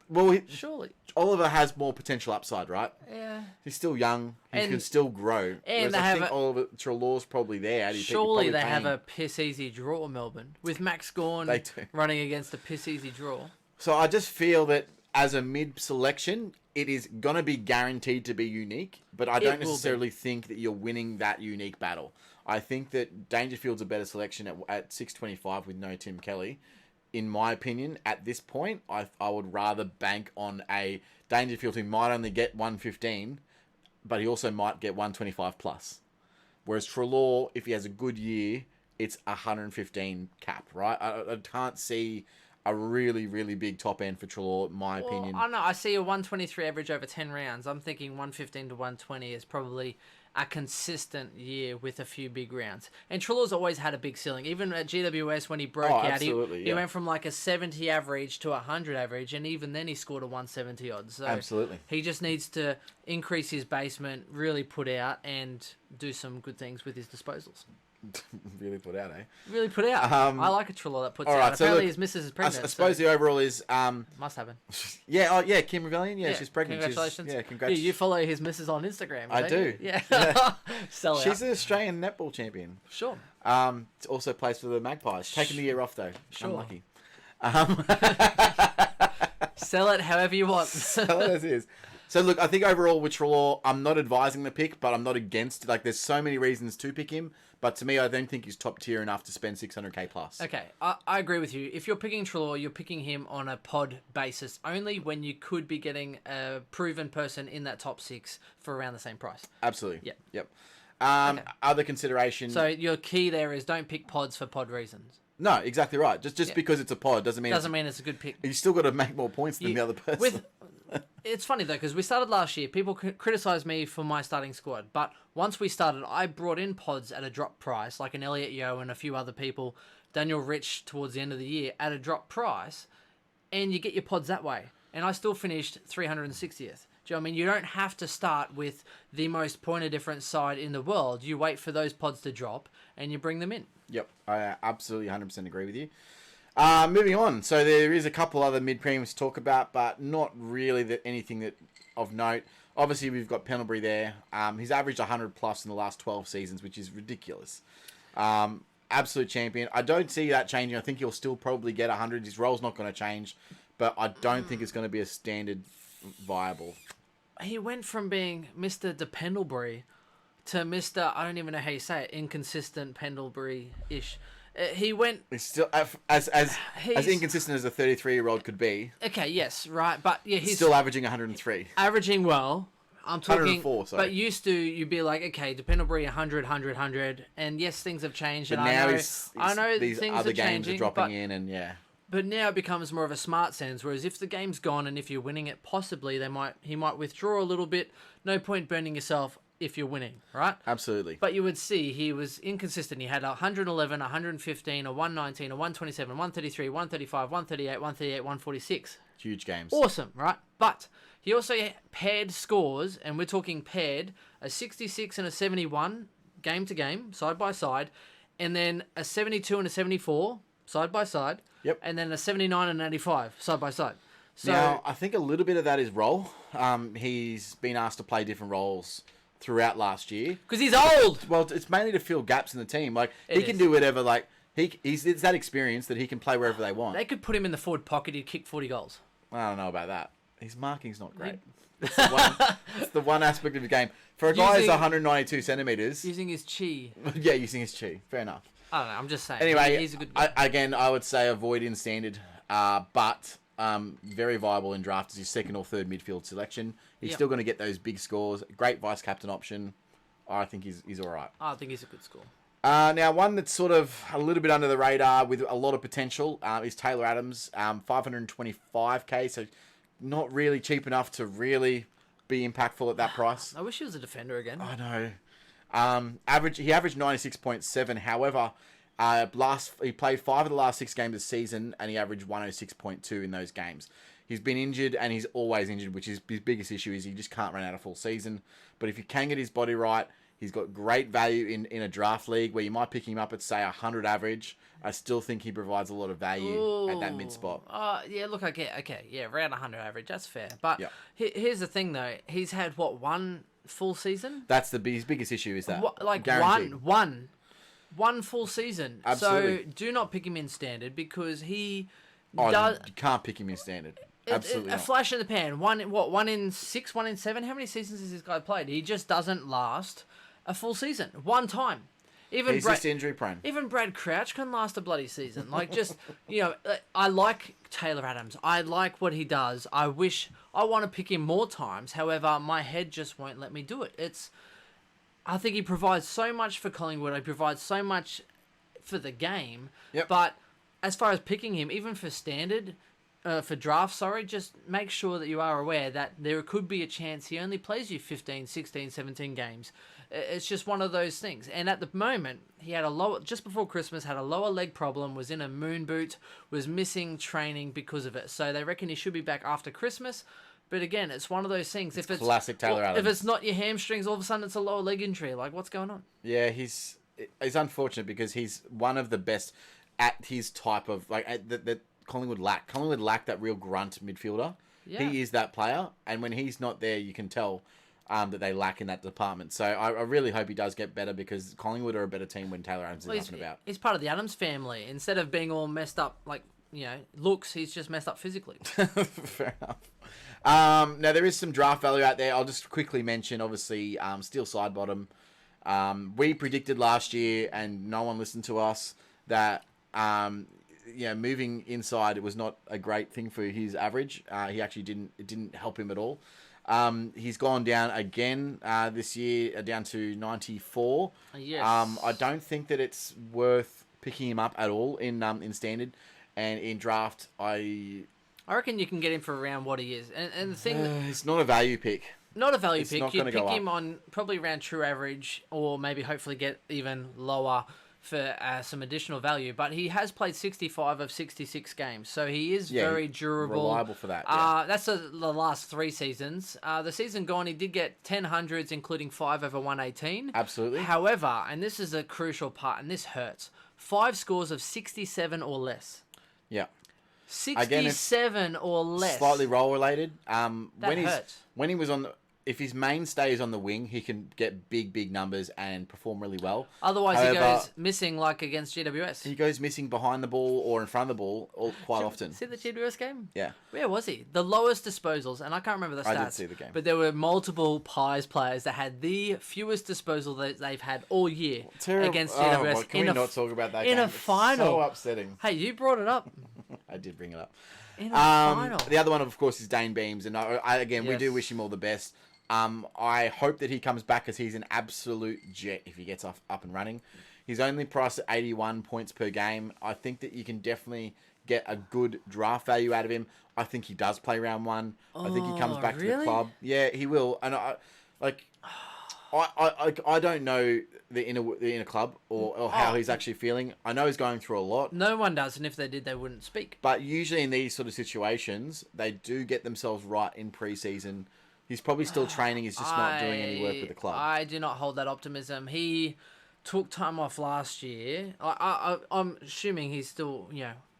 Speaker 1: Well,
Speaker 2: Surely.
Speaker 1: Oliver has more potential upside, right?
Speaker 2: Yeah.
Speaker 1: He's still young. He
Speaker 2: And-
Speaker 1: can still grow.
Speaker 2: and
Speaker 1: Whereas
Speaker 2: they
Speaker 1: I
Speaker 2: have
Speaker 1: think Oliver Treloar's probably there.
Speaker 2: Surely they have a piss easy draw, Melbourne, with Max Gawn
Speaker 1: They do.
Speaker 2: running against a piss easy draw.
Speaker 1: So I just feel that as a mid selection, it is going to be guaranteed to be unique, but I don't
Speaker 2: will
Speaker 1: necessarily think that you're winning that unique battle. I think that Dangerfield's a better selection at 625 with no Tim Kelly. In my opinion, at this point, I would rather bank on a Dangerfield who might only get 115, but he also might get 125 plus. Whereas Treloar, if he has a good year, it's 115 cap, right? I can't see a really, really big top end for Treloar, in my opinion.
Speaker 2: I don't know. I see a 123 average over 10 rounds. I'm thinking 115 to 120 is probably a consistent year with a few big rounds. And Treloar's always had a big ceiling. Even at GWS when he broke out, he went from like a 70 average to a 100 average, and even then he scored a 170 odd. So
Speaker 1: Absolutely.
Speaker 2: he just needs to increase his basement, really put out, and do some good things with his disposals.
Speaker 1: Really put out, eh?
Speaker 2: Really put out. I like a Treloar that puts out.
Speaker 1: Right, so
Speaker 2: Apparently
Speaker 1: look,
Speaker 2: his missus is pregnant.
Speaker 1: I suppose the overall is...
Speaker 2: must happen.
Speaker 1: Yeah, Kim Rebellion. Yeah, she's pregnant.
Speaker 2: Congratulations.
Speaker 1: Congrats.
Speaker 2: You follow his missus on Instagram.
Speaker 1: I
Speaker 2: don't
Speaker 1: do.
Speaker 2: You? Yeah.
Speaker 1: Yeah.
Speaker 2: Sell out.
Speaker 1: She's an Australian netball champion.
Speaker 2: Sure.
Speaker 1: Also plays for the Magpies. Taking the year off, though.
Speaker 2: Sure.
Speaker 1: Unlucky.
Speaker 2: Sell it however you want.
Speaker 1: Sell it as is. So, look, I think overall with Treloar, I'm not advising the pick, but I'm not against it. Like, there's so many reasons to pick him. But to me, I don't think he's top tier enough to spend 600k plus.
Speaker 2: Okay, I agree with you. If you're picking Treloar, you're picking him on a pod basis only when you could be getting a proven person in that top 6 for around the same price.
Speaker 1: Absolutely.
Speaker 2: Yep.
Speaker 1: Okay. Other consideration.
Speaker 2: So your key there is don't pick pods for pod reasons.
Speaker 1: No, exactly right. Just because it's a pod doesn't mean
Speaker 2: it's a good pick.
Speaker 1: You still got to make more points than the other person.
Speaker 2: It's funny though, because we started last year. People criticised me for my starting squad, but once we started, I brought in pods at a drop price, like an Elliot Yeo and a few other people, Daniel Rich towards the end of the year at a drop price, and you get your pods that way. And I still finished 360th. Do you know what I mean? You don't have to start with the most point of difference side in the world. You wait for those pods to drop and you bring them in.
Speaker 1: Yep, I absolutely 100% agree with you. Moving on. So there is a couple other mid-premiums to talk about, but not really anything that of note. Obviously, we've got Pendlebury there. He's averaged 100 plus in the last 12 seasons, which is ridiculous. Absolute champion. I don't see that changing. I think he'll still probably get 100. His role's not going to change, but I don't think it's going to be a standard viable.
Speaker 2: He went from being Mr. Dependlebury to Mr. I don't even know how you say it, inconsistent Pendlebury-ish. He went...
Speaker 1: He's still as inconsistent as a 33-year-old could be.
Speaker 2: Okay, yes, right, but yeah, he's
Speaker 1: still averaging 103.
Speaker 2: Averaging well. I'm talking,
Speaker 1: 104, sorry.
Speaker 2: but used to you'd be like, okay, Dependlebury 100, and yes, things have changed.
Speaker 1: But
Speaker 2: and
Speaker 1: now
Speaker 2: I know
Speaker 1: these
Speaker 2: things
Speaker 1: other
Speaker 2: are
Speaker 1: games
Speaker 2: changing,
Speaker 1: are dropping in, and yeah.
Speaker 2: But now it becomes more of a smart sense. Whereas if the game's gone and if you're winning it, possibly he might withdraw a little bit. No point burning yourself if you're winning, right?
Speaker 1: Absolutely.
Speaker 2: But you would see he was inconsistent. He had 111, 115, a 119, a 127, 133, 135, 138, 138, 146.
Speaker 1: Huge games.
Speaker 2: Awesome, right? But he also paired scores, and we're talking paired, a 66 and a 71 game to game, side by side, and then a 72 and a 74 side by side.
Speaker 1: Yep.
Speaker 2: And then a 79 and an 85 side by side. So
Speaker 1: now, I think a little bit of that is role. He's been asked to play different roles throughout last year.
Speaker 2: Because he's old!
Speaker 1: Well, it's mainly to fill gaps in the team. Like, he can do whatever, like, it's that experience that he can play wherever they want.
Speaker 2: They could put him in the forward pocket, he'd kick 40 goals.
Speaker 1: I don't know about that. His marking's not great. It's the one aspect of the game. For a guy who's 192 centimetres...
Speaker 2: Using his chi.
Speaker 1: Yeah, using his chi. Fair enough.
Speaker 2: I don't know, I'm just saying.
Speaker 1: Anyway,
Speaker 2: he's a good guy.
Speaker 1: Again, I would say avoid in standard, but very viable in draft as his second or third midfield selection. He's still going to get those big scores. Great vice-captain option. I think he's all right.
Speaker 2: I think he's a good score.
Speaker 1: Now, one that's sort of a little bit under the radar with a lot of potential is Taylor Adams, 525k, so not really cheap enough to really be impactful at that price.
Speaker 2: I wish he was a defender again.
Speaker 1: I know. He averaged 96.7. However, he played 5 of the last 6 games of the season, and he averaged 106.2 in those games. He's been injured, and he's always injured, which is his biggest issue. Is he just can't run out a full season. But if you can get his body right, he's got great value in a draft league where you might pick him up at, say, 100 average. I still think he provides a lot of value at that mid spot.
Speaker 2: Yeah, look, I get, okay, yeah, around 100 average, that's fair. But here's the thing, though. He's had, one full season?
Speaker 1: That's his biggest issue, is that.
Speaker 2: One full season.
Speaker 1: Absolutely.
Speaker 2: So do not pick him in standard because he
Speaker 1: does... You can't pick him in standard. Absolutely
Speaker 2: a flash in the pan. 1 in 6, 1 in 7? How many seasons has this guy played? He just doesn't last a full season. One time.
Speaker 1: He's just injury prone.
Speaker 2: Even Brad Crouch can last a bloody season. Like, just, I like Taylor Adams. I like what he does. I want to pick him more times. However, my head just won't let me do it. I think he provides so much for Collingwood. He provides so much for the game.
Speaker 1: Yep.
Speaker 2: But as far as picking him, even for standard, for draft, just make sure that you are aware that there could be a chance he only plays you 15, 16, 17 games. It's just one of those things. And at the moment, he had just before Christmas, had a lower leg problem, was in a moon boot, was missing training because of it. So they reckon he should be back after Christmas. But again, it's one of those things. If it's
Speaker 1: classic Taylor Adams.
Speaker 2: If it's not your hamstrings, all of a sudden it's a lower leg injury. Like, what's going on?
Speaker 1: Yeah, he's unfortunate because he's one of the best at his type of, that Collingwood lack. Collingwood lack that real grunt midfielder. Yeah. He is that player. And when he's not there, you can tell that they lack in that department. So I really hope he does get better because Collingwood are a better team when Taylor Adams is up and about.
Speaker 2: He's part of the Adams family. Instead of being all messed up, looks, he's just messed up physically.
Speaker 1: Fair enough. Now, there is some draft value out there. I'll just quickly mention, obviously, Steel Sidebottom. We predicted last year, and no one listened to us, that moving inside, it was not a great thing for his average. He actually didn't help him at all. He's gone down again this year, down to 94.
Speaker 2: Yes.
Speaker 1: I don't think that it's worth picking him up at all in standard, and in draft, I
Speaker 2: reckon you can get him for around what he is. And the thing...
Speaker 1: it's not a value pick.
Speaker 2: Not a value pick. You'd pick him on probably around true average, or maybe hopefully get even lower for some additional value, but he has played 65 of 66 games, so he is very durable.
Speaker 1: Reliable for that. Yeah.
Speaker 2: That's the last 3 seasons. The season gone, he did get 10 hundreds, including 5 over 118.
Speaker 1: Absolutely.
Speaker 2: However, and this is a crucial part, and this hurts, 5 scores of 67 or less.
Speaker 1: Yeah.
Speaker 2: 67 or less.
Speaker 1: Slightly role related.
Speaker 2: That hurts.
Speaker 1: When he was on if his mainstay is on the wing, he can get big numbers and perform really well.
Speaker 2: Otherwise, he goes missing, like against GWS.
Speaker 1: He goes missing behind the ball or in front of the ball quite often.
Speaker 2: See the GWS game?
Speaker 1: Yeah.
Speaker 2: Where was he? The lowest disposals, and I can't remember the stats.
Speaker 1: I did see the game.
Speaker 2: But there were multiple Pies players that had the fewest disposal that they've had all year against GWS.
Speaker 1: Can we not talk about that
Speaker 2: in
Speaker 1: game?
Speaker 2: a final.
Speaker 1: So upsetting.
Speaker 2: Hey, you brought it up.
Speaker 1: I did bring it up.
Speaker 2: In a final.
Speaker 1: The other one, of course, is Dane Beams, and we do wish him all the best. I hope that he comes back, as he's an absolute jet if he gets up and running. He's only priced at 81 points per game. I think that you can definitely get a good draft value out of him. I think he does play round 1. I think he comes back to the club. Yeah, he will. And I don't know the inner club or how he's actually feeling. I know he's going through a lot.
Speaker 2: No one does, and if they did, they wouldn't speak.
Speaker 1: But usually in these sort of situations, they do get themselves right in pre-season. He's probably still training. He's just not doing any work with the club.
Speaker 2: I do not hold that optimism. He took time off last year. I'm assuming he's still,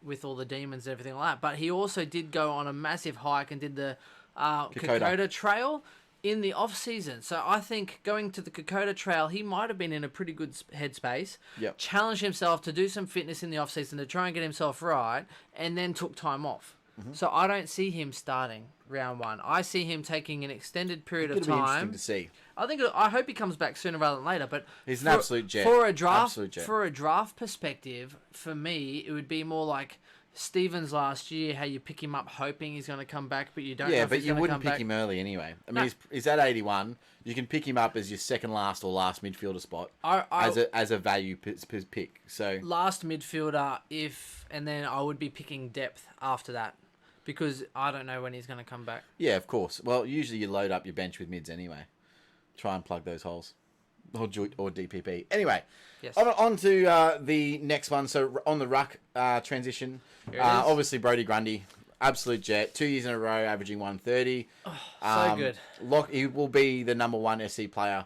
Speaker 2: with all the demons and everything like that. But he also did go on a massive hike and did the Kokoda Trail in the off-season. So I think going to the Kokoda Trail, he might have been in a pretty good headspace.
Speaker 1: Yep.
Speaker 2: Challenged himself to do some fitness in the off-season to try and get himself right, and then took time off. Mm-hmm. So I don't see him starting round 1. I see him taking an extended period of time.
Speaker 1: It'll be interesting to see.
Speaker 2: I hope he comes back sooner rather than later. But
Speaker 1: he's an absolute jet.
Speaker 2: For a draft perspective, for me, it would be more like Stevens last year, how you pick him up hoping he's going to come back, but you don't know if he's going to come back. Yeah, but you wouldn't
Speaker 1: pick him early anyway. I mean, he's at 81. You can pick him up as your second last or last midfielder spot as a value pick. So
Speaker 2: last midfielder, and then I would be picking depth after that, because I don't know when he's going to come back.
Speaker 1: Yeah, of course. Well, usually you load up your bench with mids anyway. Try and plug those holes. Or DPP. Anyway, yes. On to the next one. So on the ruck transition, obviously Brodie Grundy, absolute jet. 2 years in a row, averaging 130.
Speaker 2: So good.
Speaker 1: He will be the number 1 SC player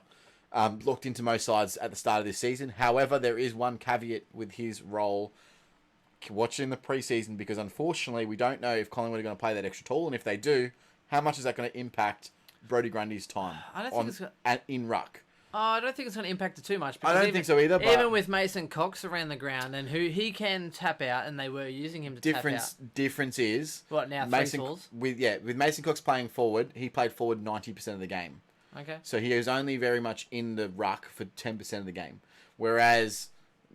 Speaker 1: locked into most sides at the start of this season. However, there is one caveat with his role. Watching the preseason, because unfortunately we don't know if Collingwood are going to play that extra tall, and if they do, how much is that going to impact Brodie Grundy's time in ruck?
Speaker 2: I don't think it's going to impact it too much.
Speaker 1: I don't think so either. But
Speaker 2: even with Mason Cox around the ground, and who he can tap out, and they were using him to tap out.
Speaker 1: Difference is
Speaker 2: what now?
Speaker 1: Mason,
Speaker 2: 3 tools?
Speaker 1: with Mason Cox playing forward, he played forward 90% of the game.
Speaker 2: Okay.
Speaker 1: So he was only very much in the ruck for 10% of the game. Whereas,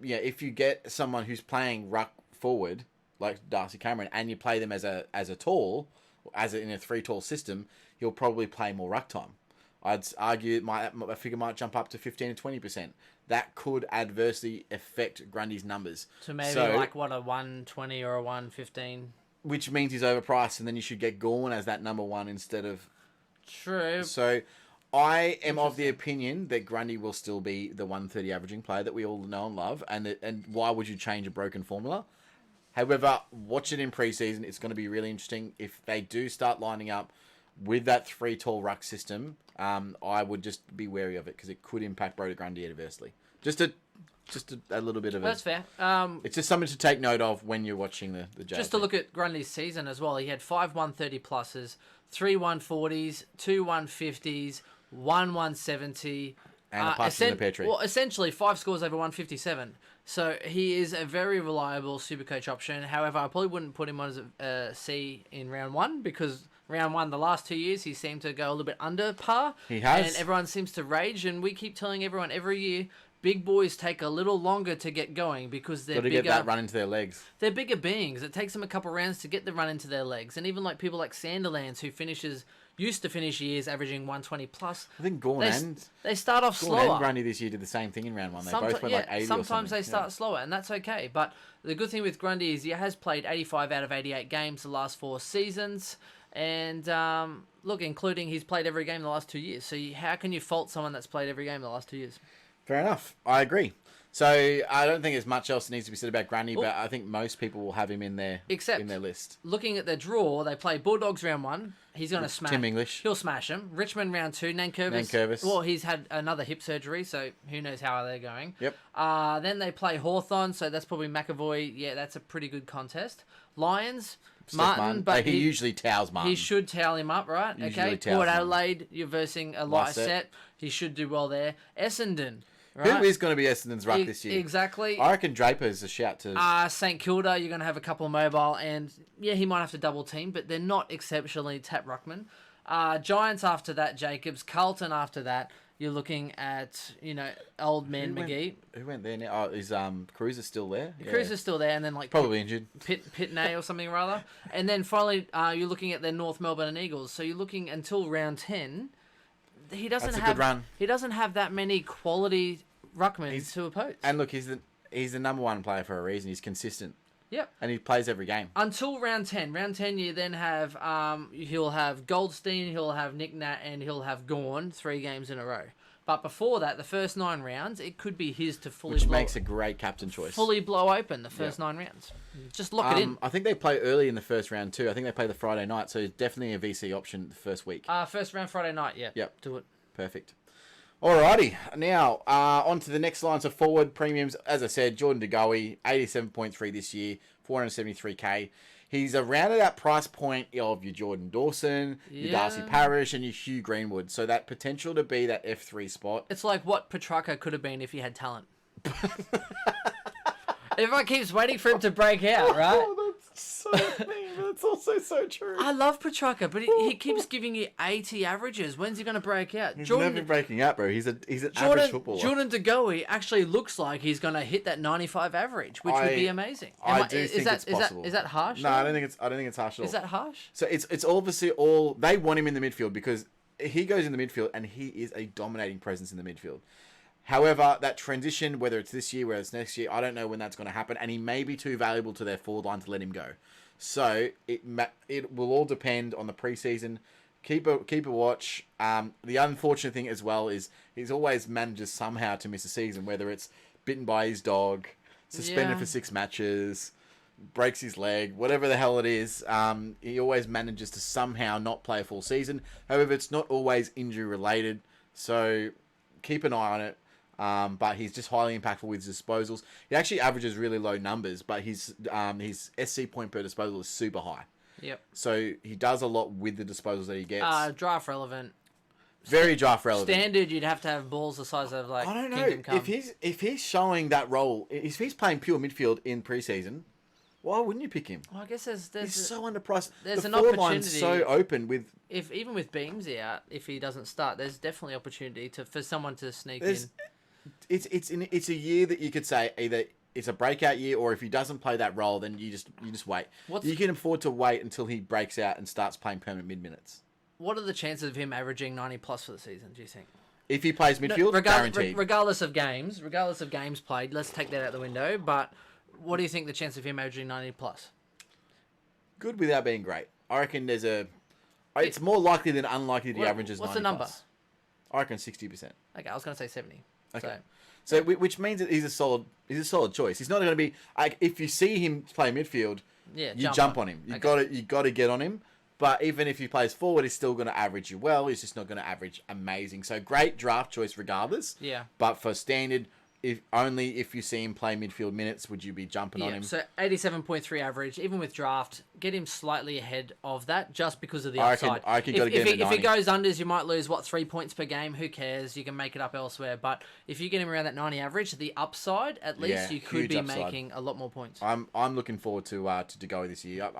Speaker 1: if you get someone who's playing ruck forward like Darcy Cameron, and you play them as a tall, in a 3 tall system, he'll probably play more ruck time. I'd argue a figure might jump up to 15 to 20%. That could adversely affect Grundy's numbers.
Speaker 2: So maybe like a 120 or a 115.
Speaker 1: Which means he's overpriced, and then you should get Gorn as that number 1 instead of.
Speaker 2: True.
Speaker 1: So I am of the opinion that Grundy will still be the 130 averaging player that we all know and love, and why would you change a broken formula? However, watch it in preseason. It's going to be really interesting. If they do start lining up with that 3 tall ruck system, I would just be wary of it, because it could impact Brodie Grundy adversely. Just a little bit of it.
Speaker 2: That's fair.
Speaker 1: It's just something to take note of when you're watching the JLP.
Speaker 2: Just to look at Grundy's season as well, he had 5 130 pluses, 3 140s, 2 150s, 1 170.
Speaker 1: And a pass in the Petrie.
Speaker 2: Well, essentially 5 scores over 157. So he is a very reliable SuperCoach option. However, I probably wouldn't put him on as a C in round 1, because round 1, the last 2 years, he seemed to go a little bit under par.
Speaker 1: He has.
Speaker 2: And everyone seems to rage. And we keep telling everyone every year, big boys take a little longer to get going, because they're bigger.
Speaker 1: Got to get that run into their legs.
Speaker 2: They're bigger beings. It takes them a couple rounds to get the run into their legs. And even like people like Sanderlands, who used to finish years averaging 120 plus.
Speaker 1: I think Gorn
Speaker 2: they start off slower.
Speaker 1: And Grundy this year did the same thing in round 1. They both went like 80
Speaker 2: sometimes they start slower, and that's okay. But the good thing with Grundy is he has played 85 out of 88 games the last 4 seasons. And including he's played every game the last 2 years. So how can you fault someone that's played every game the last 2 years?
Speaker 1: Fair enough. I agree. So I don't think there's much else that needs to be said about Grundy, but I think most people will have him in their list.
Speaker 2: Looking at their draw, they play Bulldogs round 1. He's going to smash.
Speaker 1: Tim English.
Speaker 2: He'll smash him. Richmond round 2. Nankervis. Well, he's had another hip surgery, so who knows how they're going.
Speaker 1: Yep.
Speaker 2: Then they play Hawthorn, so that's probably McAvoy. Yeah, that's a pretty good contest. Lions. Martin, but
Speaker 1: he usually towels Martin.
Speaker 2: He should towel him up, right? Okay. Port Adelaide, you're versing a light set. He should do well there. Essendon. Right?
Speaker 1: Who is going to be Essendon's ruck this year?
Speaker 2: Exactly.
Speaker 1: I reckon Draper's a shout to...
Speaker 2: St Kilda, you're going to have a couple of mobile, and yeah, he might have to double team, but they're not exceptionally tap ruckman. Giants after that, Jacobs. Carlton after that. You're looking at, old man McGee.
Speaker 1: Who went there now? Oh, is Cruiser still there?
Speaker 2: Cruiser's still there, and then
Speaker 1: probably injured.
Speaker 2: Pitney or something or other. And then finally, you're looking at their North Melbourne and Eagles. So you're looking until round 10. He doesn't have. Good run. He doesn't have that many quality ruckmen to oppose.
Speaker 1: And look, he's the number one player for a reason. He's consistent.
Speaker 2: Yep.
Speaker 1: And he plays every game.
Speaker 2: Until round 10. Round 10, you then have, he'll have Goldstein, he'll have Nick Nat, and he'll have Gawn 3 games in a row. But before that, the first 9 rounds, it could be his to fully
Speaker 1: makes a great captain choice.
Speaker 2: Fully blow open the first 9 rounds. Just lock it in.
Speaker 1: I think they play early in the first round too. I think they play the Friday night, so definitely a VC option the first week.
Speaker 2: First round Friday night, yeah.
Speaker 1: Yep.
Speaker 2: Do it.
Speaker 1: Perfect. Alrighty, now on to the next line. So forward premiums, as I said, Jordan De Goey, 87.3 this year, 473k. He's around at that price point of your Jordan Dawson, your Darcy Parish, and your Hugh Greenwood. So that potential to be that F3 spot.
Speaker 2: It's like what Petrarca could have been if he had talent. Everyone keeps waiting for him to break out, right?
Speaker 1: Oh, that's so mean, but it's also so true.
Speaker 2: I love Petrarca, but he keeps giving you 80 averages. When's he going to break out?
Speaker 1: He's never breaking out, bro. He's an average footballer.
Speaker 2: Jordan De Goey actually looks like he's going to hit that 95 average, which would be amazing.
Speaker 1: I do think it's possible.
Speaker 2: Is that harsh?
Speaker 1: No, I don't think it's harsh at all.
Speaker 2: Is that harsh?
Speaker 1: So it's obviously all they want him in the midfield because he goes in the midfield and he is a dominating presence in the midfield. However, that transition, whether it's this year, whether it's next year, I don't know when that's going to happen, and he may be too valuable to their forward line to let him go. So it will all depend on the preseason. Keep a watch. The unfortunate thing as well is he's always manages somehow to miss a season, whether it's bitten by his dog, suspended for 6 matches, breaks his leg, whatever the hell it is. He always manages to somehow not play a full season. However, it's not always injury related, so keep an eye on it. But he's just highly impactful with his disposals. He actually averages really low numbers, but his SC point per disposal is super high.
Speaker 2: Yep.
Speaker 1: So he does a lot with the disposals that he gets.
Speaker 2: Draft relevant.
Speaker 1: Very draft relevant.
Speaker 2: Standard, you'd have to have balls the size of
Speaker 1: I don't know
Speaker 2: Kingdom Come.
Speaker 1: if he's showing that role. If he's playing pure midfield in preseason, why wouldn't you pick him?
Speaker 2: Well, I guess he's
Speaker 1: so underpriced.
Speaker 2: There's
Speaker 1: the
Speaker 2: an
Speaker 1: forward
Speaker 2: opportunity.
Speaker 1: line's so open with.
Speaker 2: Even with Beams out, if he doesn't start, there's definitely opportunity for someone to sneak in.
Speaker 1: It's a year that you could say either it's a breakout year or if he doesn't play that role, then you just wait. You can afford to wait until he breaks out and starts playing permanent mid minutes.
Speaker 2: What are the chances of him averaging 90 plus for the season? Do you think?
Speaker 1: If he plays midfield, guaranteed.
Speaker 2: Regardless of games played, let's take that out the window. But what do you think the chance of him averaging 90 plus?
Speaker 1: Good without being great. I reckon it's more likely than unlikely that he averages 90
Speaker 2: What's the number?
Speaker 1: Plus. I reckon 60%.
Speaker 2: Okay, I was going to say 70.
Speaker 1: Okay. So which means that he's a solid choice. He's not going to be if you see him play midfield, you jump on him. You got to get on him. But even if he plays forward, he's still going to average you well. He's just not going to average amazing. So great draft choice regardless.
Speaker 2: Yeah.
Speaker 1: But for standard, if you see him play midfield minutes, would you be jumping on him?
Speaker 2: So 87.3 average, even with draft, get him slightly ahead of that just because of the upside.
Speaker 1: I reckon got to get him at 90.
Speaker 2: If he goes unders, you might lose 3 points per game. Who cares? You can make it up elsewhere. But if you get him around that 90 average, the upside, at least you could be making a lot more points.
Speaker 1: I'm looking forward to go this year.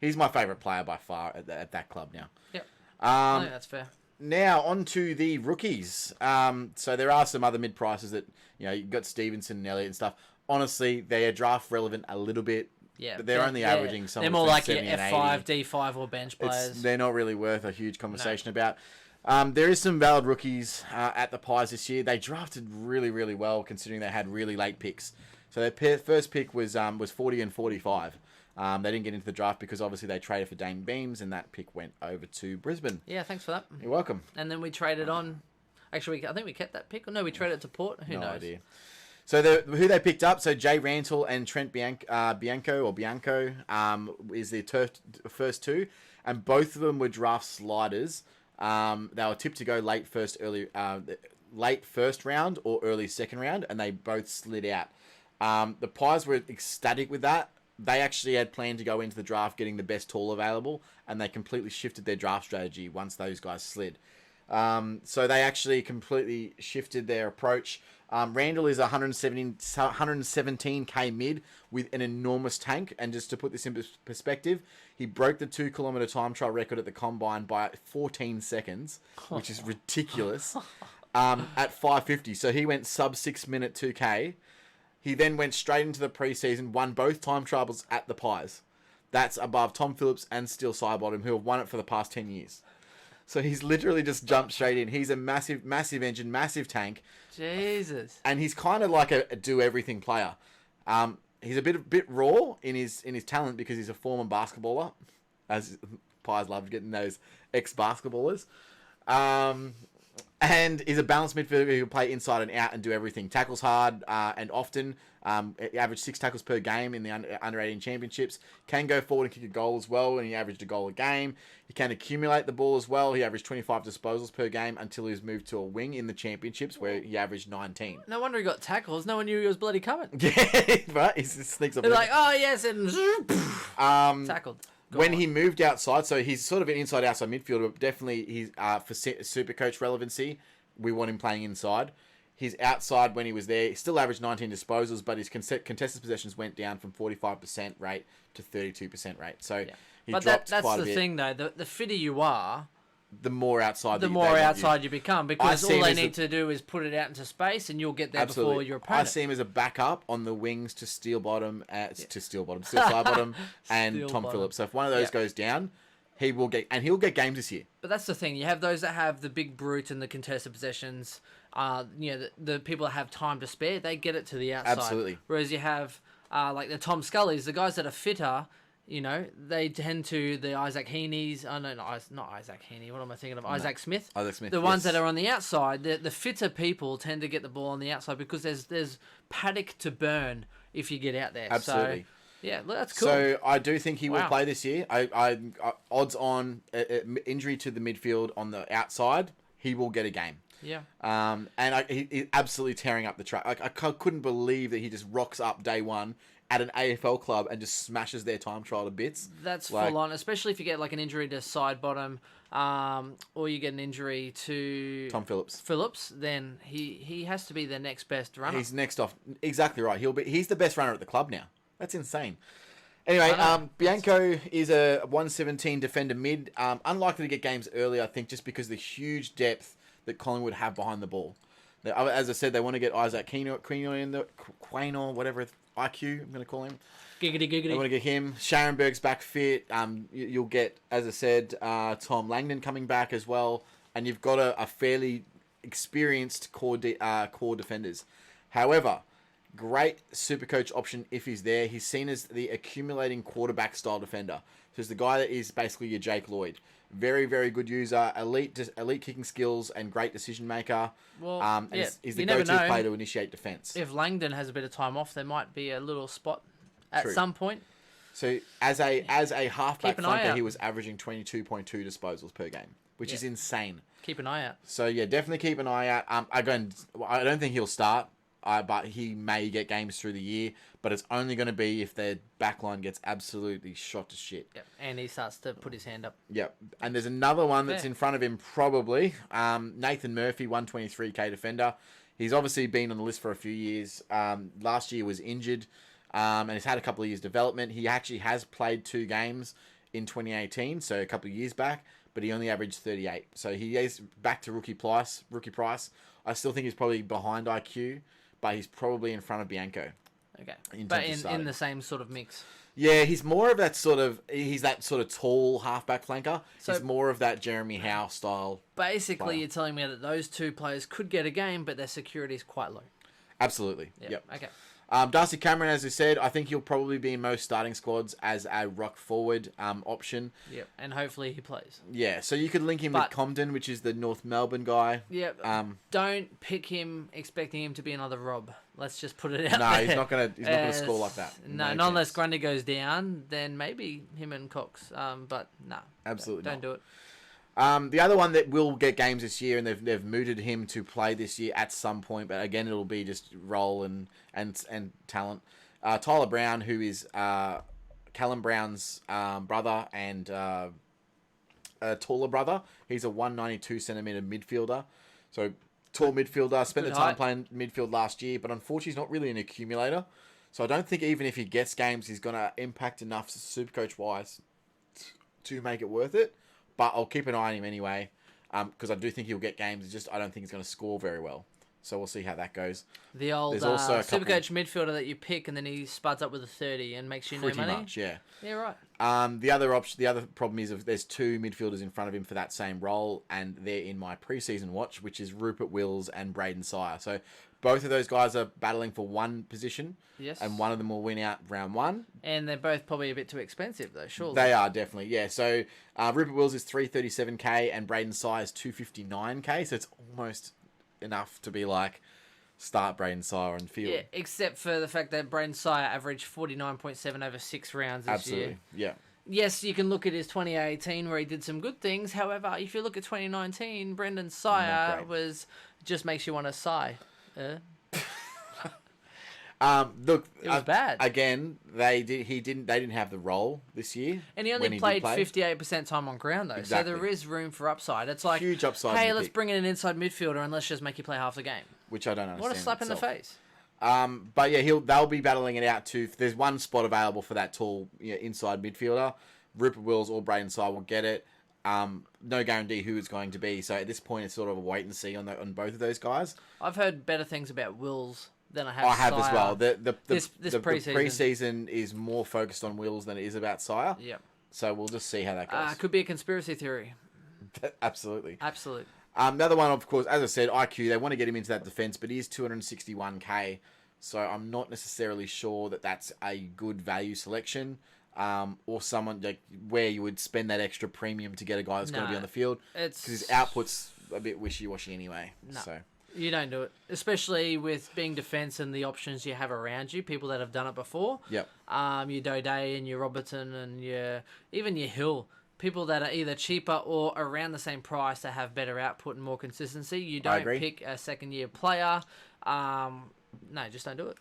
Speaker 1: He's my favourite player by far at that club now.
Speaker 2: Yep. I think that's fair.
Speaker 1: Now, on to the rookies. So there are some other mid-prices that, you've got Stevenson and Elliott and stuff. Honestly, they are draft relevant a little bit.
Speaker 2: Yeah.
Speaker 1: But they're only averaging something.
Speaker 2: They're more like your F5, D5 or bench players.
Speaker 1: They're not really worth a huge conversation about. There is some valid rookies at the Pies this year. They drafted really, really well considering they had really late picks. So their first pick was 40 and 45. They didn't get into the draft because obviously they traded for Dane Beams and that pick went over to Brisbane.
Speaker 2: Yeah, thanks for that.
Speaker 1: You're welcome.
Speaker 2: And then we traded on. Actually, I think we kept that pick. Or no, we traded it to Port. Who knows?
Speaker 1: Idea. So who they picked up, so Jay Rantle and Trent Bianco is the first two, and both of them were draft sliders. They were tipped to go late first round or early second round, and they both slid out. The Pies were ecstatic with that. They actually had planned to go into the draft getting the best tall available, and they completely shifted their draft strategy once those guys slid. So they actually completely shifted their approach. Randall is 117k mid with an enormous tank, and just to put this in perspective, he broke the 2 kilometer time trial record at the combine by 14 seconds, which is ridiculous. At 550, so he went sub 6 minute 2k. He then went straight into the preseason, won both time trials at the Pies. That's above Tom Phillips and Steele Sidebottom, who have won it for the past 10 years. So he's literally just jumped straight in. He's a massive, massive engine, massive tank.
Speaker 2: Jesus.
Speaker 1: And he's kind of like a do-everything player. He's a bit raw in his talent because he's a former basketballer, as Pies love getting those ex-basketballers. And is a balanced midfielder who can play inside and out and do everything. Tackles hard and often. He averaged 6 tackles per game in the under 18 championships. Can go forward and kick a goal as well, and he averaged a goal a game. He can accumulate the ball as well. He averaged 25 disposals per game until he was moved to a wing in the championships, where he averaged 19.
Speaker 2: No wonder he got tackles. No one knew he was bloody coming.
Speaker 1: Yeah, right. He sneaks up.
Speaker 2: They're like, oh yes, and tackled.
Speaker 1: When he moved outside, so he's sort of an inside-outside midfielder, but definitely he's for SuperCoach relevancy, we want him playing inside. His outside, when he was there, he still averaged 19 disposals, but his contested possessions went down from 45% rate to 32% rate. So he dropped quite a bit.
Speaker 2: That's the thing, though. The fitter you are,
Speaker 1: the more outside
Speaker 2: you become, because all they need to do is put it out into space, and you'll get there before your opponent.
Speaker 1: I see him as a backup on the wings to Steele Sidebottom, and Tom Phillips. So if one of those goes down, he'll get games this year.
Speaker 2: But that's the thing. You have those that have the big brute and the contested possessions. The people that have time to spare, they get it to the outside.
Speaker 1: Absolutely.
Speaker 2: Whereas you have like the Tom Scullys, the guys that are fitter. They tend to the Isaac Heaney's. Oh, no, not Isaac Heaney. What am I thinking of? Isaac Smith.
Speaker 1: Isaac Smith.
Speaker 2: The ones that are on the outside, the fitter people tend to get the ball on the outside because there's paddock to burn if you get out there.
Speaker 1: Absolutely.
Speaker 2: So, yeah, that's cool.
Speaker 1: So I do think he will play this year. I odds on injury to the midfield on the outside, he will get a game.
Speaker 2: Yeah.
Speaker 1: And he's absolutely tearing up the track. I couldn't believe that he just rocks up day one at an AFL club and just smashes their time trial to bits.
Speaker 2: That's full on, especially if you get like an injury to Sidebottom, or you get an injury to
Speaker 1: Tom Phillips.
Speaker 2: Then he has to be the next best runner.
Speaker 1: He's next off. Exactly right. He's the best runner at the club now. That's insane. Anyway, Bianco is a 117 defender mid. Unlikely to get games early, I think, just because of the huge depth that Collingwood have behind the ball. As I said, they want to get Isaac Quaynor in the Quaynor, whatever IQ I'm going to call him.
Speaker 2: Giggity.
Speaker 1: They want to get him. Scharenberg's back fit. You'll get, as I said, Tom Langdon coming back as well, and you've got a fairly experienced core defenders. However, great SuperCoach option if he's there. He's seen as the accumulating quarterback style defender. So he's the guy that is basically your Jake Lloyd. Very, very good user, elite kicking skills, and great decision maker.
Speaker 2: Well,
Speaker 1: is the go-to player to initiate defense.
Speaker 2: If Langdon has a bit of time off, there might be a little spot at some point.
Speaker 1: So as a halfback flanker, he was averaging 22.2 disposals per game, which is insane.
Speaker 2: Keep an eye out.
Speaker 1: So yeah, definitely keep an eye out. I don't think he'll start. But he may get games through the year, but it's only going to be if their backline gets absolutely shot to shit.
Speaker 2: Yep. And he starts to put his hand up.
Speaker 1: Yep. And there's another one that's in front of him probably. Nathan Murphy, 123k defender. He's obviously been on the list for a few years. Last year was injured, and he's had a couple of years development. He actually has played 2 games in 2018, so a couple of years back, but he only averaged 38. So he is back to rookie price. I still think he's probably behind IQ, but he's probably in front of Bianco.
Speaker 2: Okay. But in the same sort of mix.
Speaker 1: Yeah, he's more of that sort of... He's that sort of tall halfback flanker. So he's more of that Jeremy Howe style
Speaker 2: basically,
Speaker 1: player.
Speaker 2: You're telling me that those 2 players could get a game, but their security is quite low.
Speaker 1: Absolutely. Yep.
Speaker 2: Okay.
Speaker 1: Darcy Cameron, as I said, I think he'll probably be in most starting squads as a rock forward option.
Speaker 2: Yep, and hopefully he plays.
Speaker 1: Yeah, so you could link him with Comden, which is the North Melbourne guy.
Speaker 2: Yep. Don't pick him expecting him to be another Rob. Let's just put it out
Speaker 1: No,
Speaker 2: there.
Speaker 1: he's not gonna score like that.
Speaker 2: No, not unless Grundy goes down, then maybe him and Cox. But no.
Speaker 1: Absolutely
Speaker 2: don't do it.
Speaker 1: The other one that will get games this year, and they've mooted him to play this year at some point, but again it'll be just role and talent. Tyler Brown, who is Callum Brown's brother and a taller brother. He's a 192 centimeter midfielder, so tall midfielder. Spent the time playing midfield last year, but unfortunately he's not really an accumulator. So I don't think even if he gets games, he's going to impact enough Supercoach wise to make it worth it. But I'll keep an eye on him anyway, because I do think he'll get games. It's just I don't think he's going to score very well. So we'll see how that goes.
Speaker 2: The old Supercoach midfielder that you pick, and then he spuds up with a 30 and makes you no money.
Speaker 1: Pretty much, yeah.
Speaker 2: Yeah, right.
Speaker 1: The other problem is there's two midfielders in front of him for that same role, and they're in my preseason watch, which is Rupert Wills and Braden Sire. So both of those guys are battling for one position.
Speaker 2: Yes.
Speaker 1: And one of them will win out round one.
Speaker 2: And they're both probably a bit too expensive, though, surely.
Speaker 1: They are, definitely, yeah. So Rupert Wills is 337k and Braden Sire is 259k, so it's almost enough to be like, start Braden Sire and field.
Speaker 2: Yeah, except for the fact that Braden Sire averaged 49.7 over 6 rounds this year.
Speaker 1: Absolutely, yeah.
Speaker 2: Yes, you can look at his 2018 where he did some good things. However, if you look at 2019, Brendan Sire just makes you want to sigh.
Speaker 1: Look,
Speaker 2: it was bad.
Speaker 1: Again, they didn't have the role this year,
Speaker 2: and he only played 58% time on ground though.
Speaker 1: Exactly.
Speaker 2: So there is room for upside. It's like
Speaker 1: huge upside.
Speaker 2: Hey, let's bring in an inside midfielder and let's just make you play half the game.
Speaker 1: Which I don't understand.
Speaker 2: What a slap in the face.
Speaker 1: But yeah, they'll be battling it out too. There's one spot available for that tall inside midfielder. Rupert Wills or Braden Sire will get it. No guarantee who it's going to be. So at this point, it's sort of a wait and see on both of those guys.
Speaker 2: I've heard better things about Wills than I have
Speaker 1: as well. The
Speaker 2: preseason
Speaker 1: is more focused on Wills than it is about Sire.
Speaker 2: Yeah.
Speaker 1: So we'll just see how that goes.
Speaker 2: Could be a conspiracy theory.
Speaker 1: Absolutely.
Speaker 2: Absolutely.
Speaker 1: Another one, of course, as I said, IQ, they want to get him into that defence, but he is 261k. So I'm not necessarily sure that that's a good value selection. Or someone like where you would spend that extra premium to get a guy that's going to be on the field. Because his output's a bit wishy-washy anyway.
Speaker 2: No.
Speaker 1: So.
Speaker 2: You don't do it, especially with being defence and the options you have around you. People that have done it before.
Speaker 1: Yep.
Speaker 2: Your Dode and your Robertson and even your Hill. People that are either cheaper or around the same price that have better output and more consistency. You don't pick a second-year player. No, just don't do it.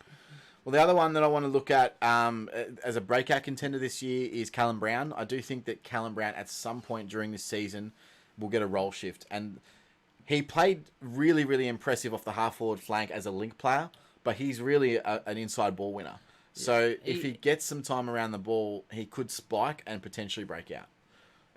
Speaker 1: Well, the other one that I want to look at as a breakout contender this year is Callum Brown. I do think that Callum Brown at some point during this season will get a role shift. And he played really, really impressive off the half-forward flank as a link player, but he's really an inside ball winner. Yeah. So if he gets some time around the ball, he could spike and potentially break out.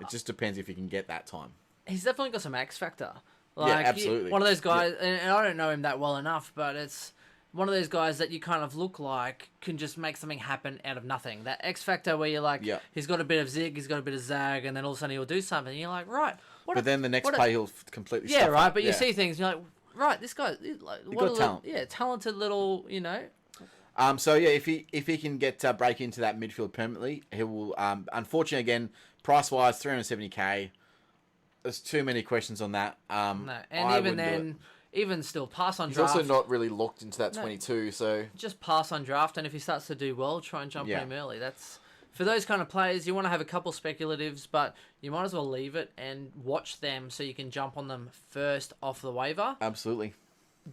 Speaker 1: It just depends if he can get that time.
Speaker 2: He's definitely got some X factor.
Speaker 1: Yeah, absolutely.
Speaker 2: One of those guys, and I don't know him that well enough, but it's one of those guys that you kind of look like can just make something happen out of nothing. That X factor where you're like, he's got a bit of zig, he's got a bit of zag, and then all of a sudden he'll do something. And you're like, right.
Speaker 1: Then the next play he'll completely stuff
Speaker 2: right.
Speaker 1: up.
Speaker 2: But you see things, and you're like, right, this guy, like, what a
Speaker 1: talent.
Speaker 2: Talented little,
Speaker 1: So yeah, if he can get break into that midfield permanently, he will. Unfortunately, again, price wise, 370k. There's too many questions on that.
Speaker 2: No, and even then, even still, pass on draft.
Speaker 1: He's also not really locked into that 22, so
Speaker 2: just pass on draft, and if he starts to do well, try and jump on him early. That's for those kind of players. You want to have a couple speculatives, but you might as well leave it and watch them so you can jump on them first off the waiver.
Speaker 1: Absolutely.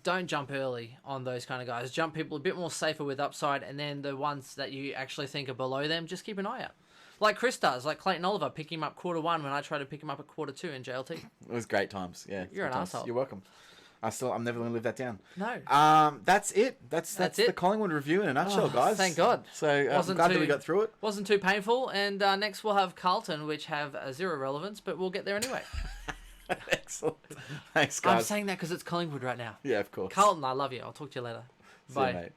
Speaker 2: Don't jump early on those kind of guys. Jump people a bit more safer with upside, and then the ones that you actually think are below them, just keep an eye out. Like Chris does, like Clayton Oliver, pick him up quarter 1 when I try to pick him up at quarter 2 in JLT.
Speaker 1: It was great times, yeah.
Speaker 2: You're an asshole.
Speaker 1: You're welcome. I'm never going to live that down.
Speaker 2: No.
Speaker 1: That's it. That's the Collingwood review in a nutshell, guys.
Speaker 2: Thank God.
Speaker 1: So I'm glad that we got through it.
Speaker 2: Wasn't too painful. And next we'll have Carlton, which have zero relevance, but we'll get there anyway.
Speaker 1: Excellent. Thanks, guys.
Speaker 2: I'm saying that because it's Collingwood right now.
Speaker 1: Yeah, of course.
Speaker 2: Carlton, I love you. I'll talk to you later.
Speaker 1: See
Speaker 2: Bye.
Speaker 1: you, mate.